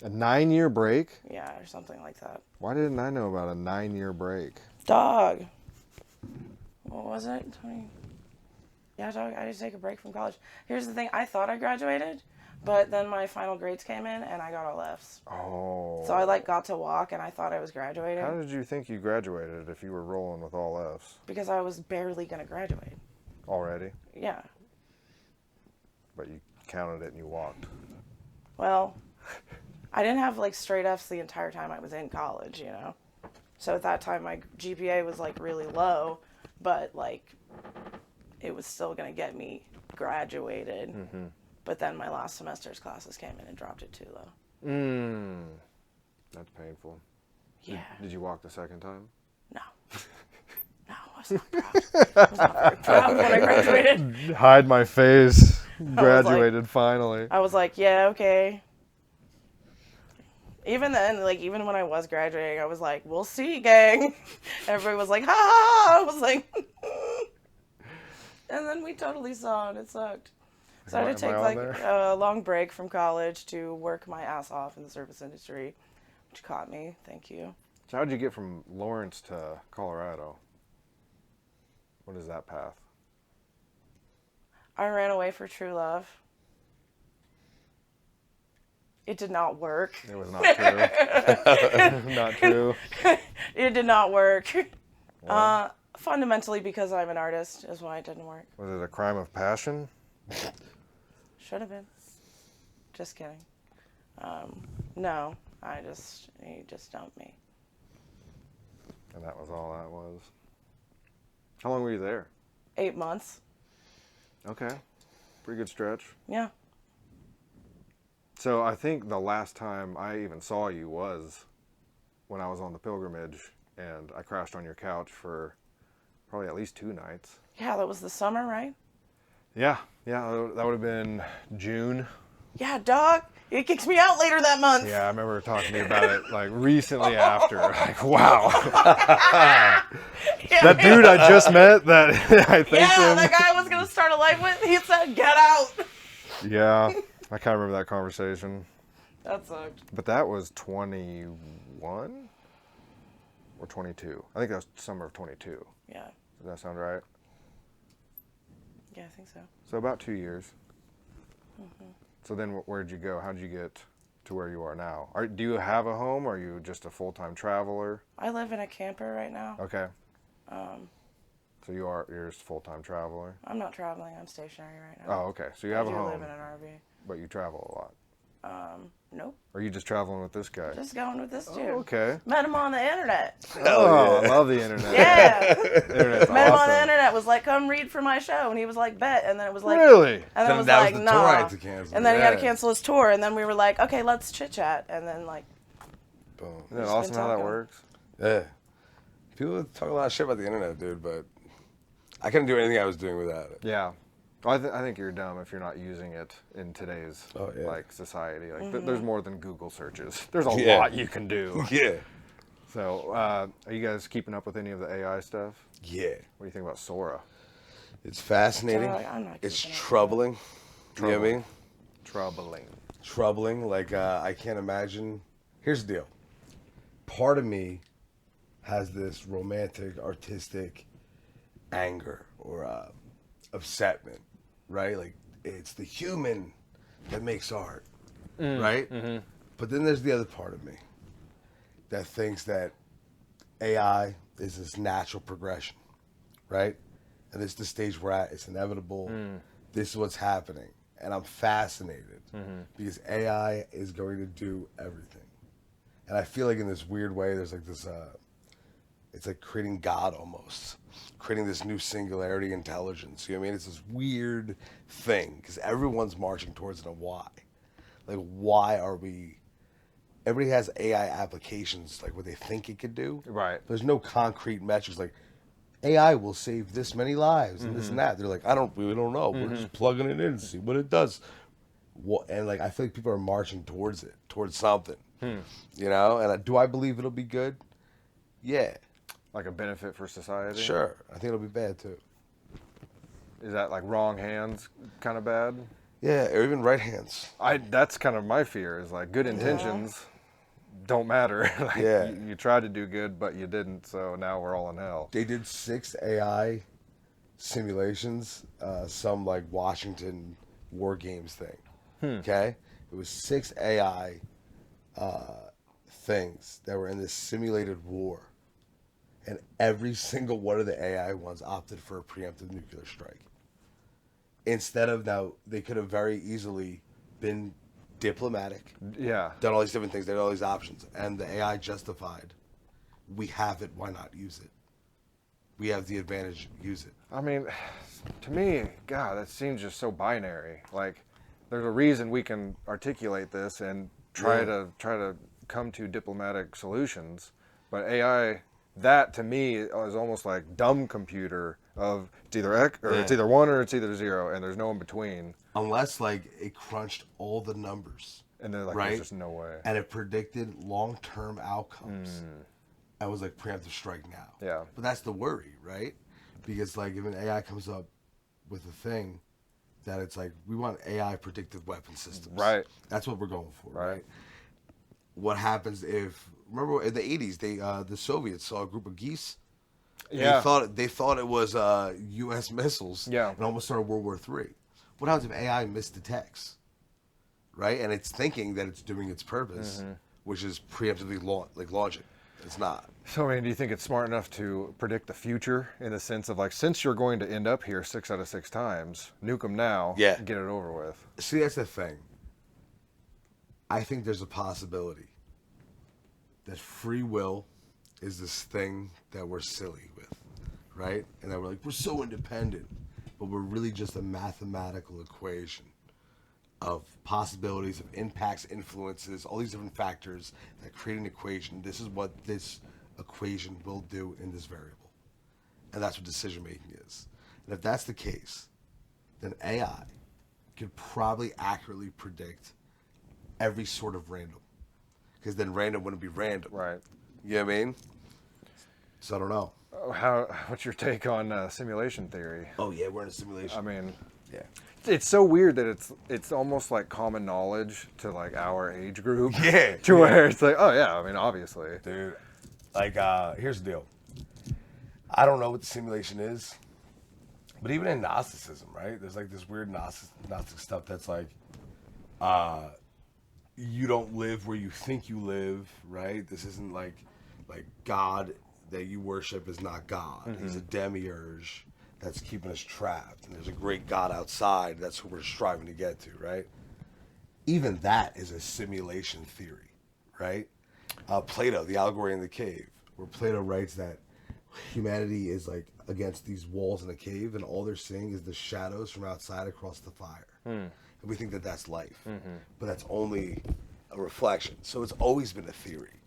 A 9-year break? Yeah, or something like that. Why didn't I know about a 9-year break? Dog. What was it? 20? Yeah, dog. I just take a break from college. Here's the thing. I thought I graduated, but then my final grades came in, and I got all Fs. Oh. So I like got to walk, and I thought I was graduating. How did you think you graduated if you were rolling with all Fs Because I was barely gonna graduate. already? Yeah. But you counted it and you walked. Well, I didn't have like straight Fs the entire time I was in college, you know. So at that time my GPA was like really low, but like it was still gonna get me graduated. Mm-hmm. But then my last semester's classes came in and dropped it too low. That's painful. Yeah. Did you walk the second time? No. No, I was not proud. I was not very proud when I graduated. Hide my face. like- Graduated finally. I was like, yeah, okay. Even then, like, even when I was graduating, I was like, we'll see, gang. Everybody was like, ha ha. I was like, and then we totally saw, and it sucked. So I had to Am I take, on like, there? a long break from college to work my ass off in the service industry, which caught me. Thank you. So how'd you get from Lawrence to Colorado? What is that path? I ran away for true love. It did not work. It was not true. Not true. It did not work. Fundamentally because I'm an artist is why it didn't work. Was it a crime of passion? Should have been. Just kidding. No, he just dumped me. And that was all that was. How long were you there? 8 months. Okay. Pretty good stretch. Yeah. So I think the last time I even saw you was when I was on the pilgrimage and I crashed on your couch for probably at least 2 nights. Yeah, that was the summer, right? Yeah, that would have been June. Yeah, dog. He kicked me out later that month. Yeah, I remember talking to you about it like recently after. Like, wow. Yeah, That dude I just met that I think yeah, that guy I was gonna start a life with, he said, "Get out." Yeah, I kind of remember that conversation. That sucked. But that was 21 or 22. I think that was summer of 22. Yeah. Does that sound right? Yeah, I think so. So about 2 years. So then where'd you go? How'd you get to where you are now? Do you have a home, or are you just a full-time traveler? I live in a camper right now. Okay. So you're just a full-time traveler? I'm not traveling. I'm stationary right now. Oh, okay. So you have I a do home, live in an RV. but you travel a lot. Nope. Or are you just traveling with this guy? Just going with this dude. Oh, okay. Met him on the internet. Oh, I love the internet. Yeah. Internet's Met him on awesome. the internet. Was like, come read for my show, and he was like, bet. And then it was like, Really? And then it was That was like, the nah. tour I had to cancel. And then he had to Yeah. cancel his tour, and then we were like, okay, let's chit chat, and then like, Boom. Isn't that Just awesome been how that talking. works? Yeah. People talk a lot of shit about the internet, dude, but I couldn't do anything I was doing without it. Yeah. Well, I think you're dumb if you're not using it in today's Oh, yeah. like society. Like there's more than Google searches. There's a Yeah. lot you can do. Yeah. So, are you guys keeping up with any of the AI stuff? Yeah. What do you think about Sora? It's fascinating. So, I'm not It's keeping up with troubling. You know what I mean? Troubling. Troubling. Like, I can't imagine. Here's the deal. Part of me has this romantic, artistic anger or upsetment, right? Like, it's the human that makes art, right? Mm-hmm. But then there's the other part of me that thinks that AI is this natural progression, right? And this is the stage we're at. It's inevitable. This is what's happening. And I'm fascinated because AI is going to do everything. And I feel like in this weird way, there's like this, it's like creating God almost, creating this new singularity intelligence. You know what I mean? It's this weird thing because everyone's marching towards it. And why? Like, why are we? Everybody has AI applications, like what they think it could do. Right. There's no concrete metrics like AI will save this many lives and this and that. They're like, we don't know. We're just plugging it in and see what it does. And like, I feel like people are marching towards it, towards something. You know? And do I believe it'll be good? Yeah. Like a benefit for society? Sure. I think it'll be bad too. Is that like wrong hands kind of bad? Yeah, or even right hands. That's kind of my fear is like good intentions don't matter. Like, Yeah. you tried to do good, but you didn't, so now we're all in hell. They did 6 AI simulations, some like Washington War Games thing. Okay? It was 6 AI things that were in this simulated war. And every single one of the AI ones opted for a preemptive nuclear strike. Instead of now, they could have very easily been diplomatic, Yeah. done all these different things, they had all these options. And the AI justified, we have it, why not use it? We have the advantage, use it. I mean, to me, God, that seems just so binary. Like, there's a reason we can articulate this and try to come to diplomatic solutions, but AI, that to me is almost like dumb computer of it's either it's either 1 or it's either 0, and there's no in between. Unless like it crunched all the numbers, And then like right? there's just no way. And it predicted long-term outcomes. I was like, preemptive strike now. Yeah. But that's the worry, right? Because like if an AI comes up with a thing that it's like, we want AI predictive weapon systems. Right. That's what we're going for, Right. right? What happens if, remember in the 80s, the Soviets saw a group of geese. Yeah. They thought it was U.S. missiles. Yeah. And almost started World War III. What happens if AI misdetects, right? And it's thinking that it's doing its purpose, which is preemptively launching. It's not. So, I mean, do you think it's smart enough to predict the future in the sense of like, since you're going to end up here 6 out of 6 times, nuke them now, Yeah. get it over with? See, that's the thing. I think there's a possibility that free will is this thing that we're silly with, right? And that we're like, we're so independent, but we're really just a mathematical equation of possibilities, of impacts, influences, all these different factors that create an equation. This is what this equation will do in this variable. And that's what decision making is. And if that's the case, then AI could probably accurately predict every sort of random. Because then random wouldn't be random. Right. You know what I mean? So I don't know. What's your take on simulation theory? Oh yeah, we're in a simulation. I mean, yeah. it's so weird that it's almost like common knowledge to like our age group. Yeah. To where it's like, oh yeah, I mean, obviously. Dude, like, here's the deal. I don't know what the simulation is, but even in Gnosticism, right? There's like this weird Gnostic stuff that's like, you don't live where you think you live, right? This isn't like God that you worship is not God. Mm-hmm. He's a demiurge that's keeping us trapped. And there's a great God outside. That's who we're striving to get to, right? Even that is a simulation theory, right? Plato, the allegory in the cave, where Plato writes that humanity is like against these walls in a cave, and all they're seeing is the shadows from outside across the fire. And we think that that's life, but that's only a reflection. So it's always been a theory,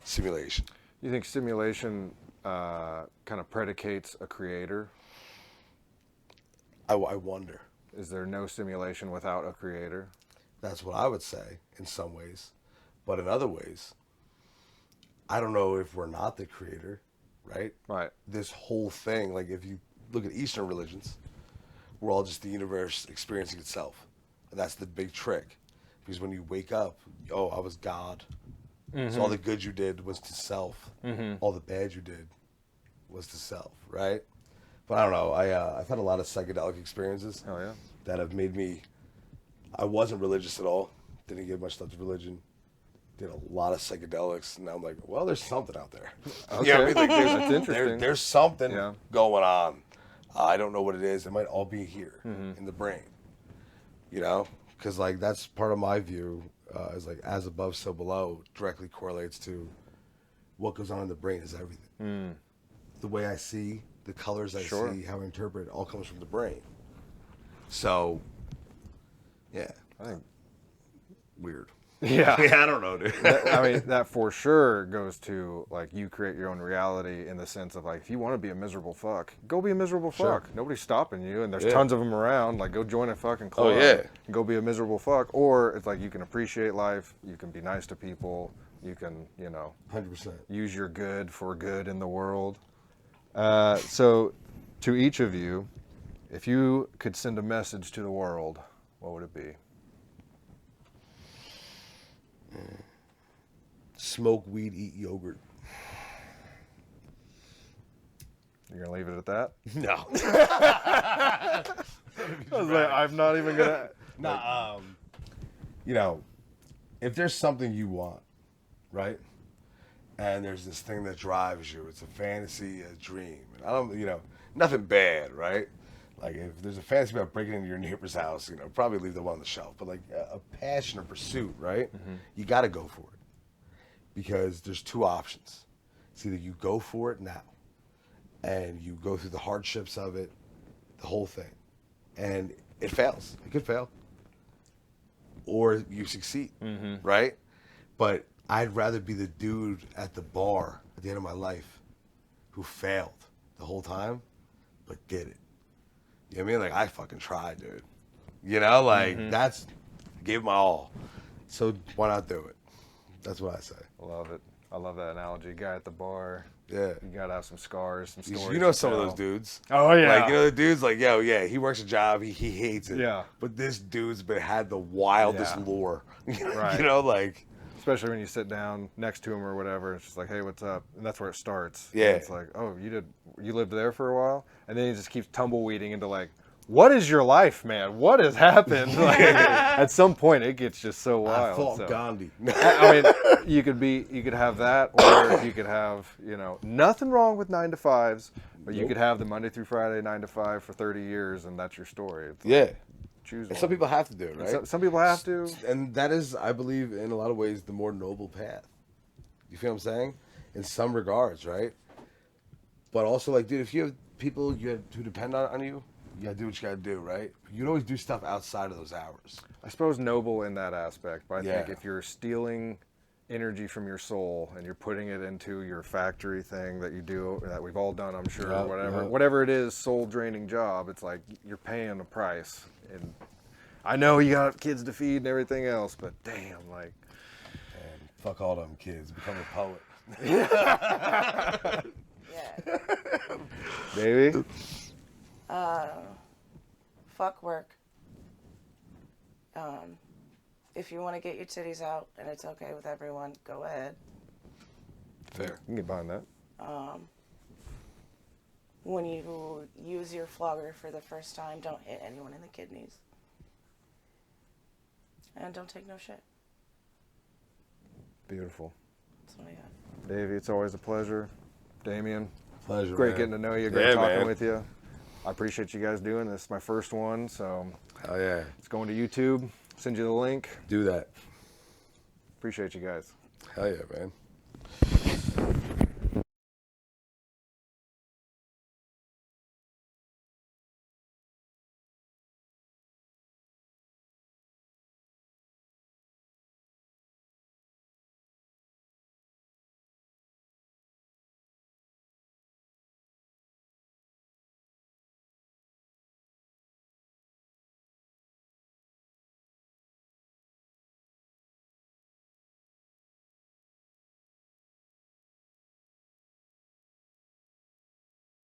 simulation. You think simulation kind of predicates a creator? I wonder. Is there no simulation without a creator? That's what I would say in some ways. But in other ways, I don't know if we're not the creator, right? Right. This whole thing, like if you look at Eastern religions, we're all just the universe experiencing itself. And that's the big trick. Because when you wake up, oh, I was God. So all the good you did was to self. All the bad you did was to self, right? But I don't know. I've had a lot of psychedelic experiences that have made me. I wasn't religious at all. Didn't give much thought to religion. Did a lot of psychedelics, and now I'm like, well, there's something out there. Okay. You know what I mean? Like, That's interesting. There's something going on. I don't know what it is. It might all be here in the brain. You know, because like that's part of my view. Is like as above, so below directly correlates to what goes on in the brain is everything. The way I see, the colors I see, how I interpret, all comes from the brain. So, yeah, I think weird. Yeah. I don't know, dude. I mean, that for sure goes to like you create your own reality in the sense of like if you want to be a miserable fuck, go be a miserable fuck. Nobody's stopping you, and there's tons of them around. Like go join a fucking club. And go be a miserable fuck. Or it's like you can appreciate life. You can be nice to people. You can 100% use your good for good in the world. So, to each of you, if you could send a message to the world, what would it be? Smoke weed, eat yogurt. You're gonna leave it at that? No. I was like, I'm not even gonna. Nah. If there's something you want, right? And there's this thing that drives you. It's a fantasy, a dream. And I don't, nothing bad, right? Like if there's a fantasy about breaking into your neighbor's house, probably leave the one on the shelf. But like a passion or pursuit, right? You got to go for it because there's two options. It's either you go for it now, and you go through the hardships of it, the whole thing, and it fails. It could fail, or you succeed, right? But I'd rather be the dude at the bar at the end of my life who failed the whole time, but did it. You know what I mean? Like, I fucking tried, dude. That's, gave my all. So why not do it? That's what I say. I love it. I love that analogy. Guy at the bar. Yeah. You gotta have some scars, some stories. You know some of those dudes. Oh, yeah. Like, the dude's like, yo, yeah, he works a job, he hates it. Yeah. But this dude's had the wildest lore. Right. Especially when you sit down next to him or whatever, it's just like, hey, what's up? And that's where it starts. Yeah. And it's like, oh, you lived there for a while? And then he just keeps tumbleweeding into like, what is your life, man? What has happened? Like, at some point, it gets just so wild. I fought Gandhi. I mean, you could have that, or you could have, nothing wrong with 9 to 5s, but you could have the Monday through Friday 9 to 5 for 30 years, and that's your story. It's like, choose one. Some people have to do it, right? Some people have to. And that is, I believe, in a lot of ways, the more noble path. You feel what I'm saying? In some regards, right? But also, like, dude, if you have people who depend on you, you gotta do what you gotta do, right? You'd always do stuff outside of those hours. I suppose noble in that aspect, but I think if you're stealing energy from your soul and you're putting it into your factory thing that you do, that we've all done, I'm sure, Yep, whatever it is, soul draining job, it's like you're paying a price. And I know you got kids to feed and everything else, but damn, like, And fuck all them kids. Become a poet. Yeah. baby. Fuck work. If you want to get your titties out and it's okay with everyone, go ahead. Fair. You can get behind that. When you use your flogger for the first time, don't hit anyone in the kidneys. And don't take no shit. Beautiful. That's what I got. Davey, it's always a pleasure. Damian, Pleasure, great man. getting to know you. Great Yeah, talking man. with you. I appreciate you guys doing this. It's my first one, so Hell yeah. it's going to YouTube. Send you the link. Do that. Appreciate you guys. Hell yeah, man.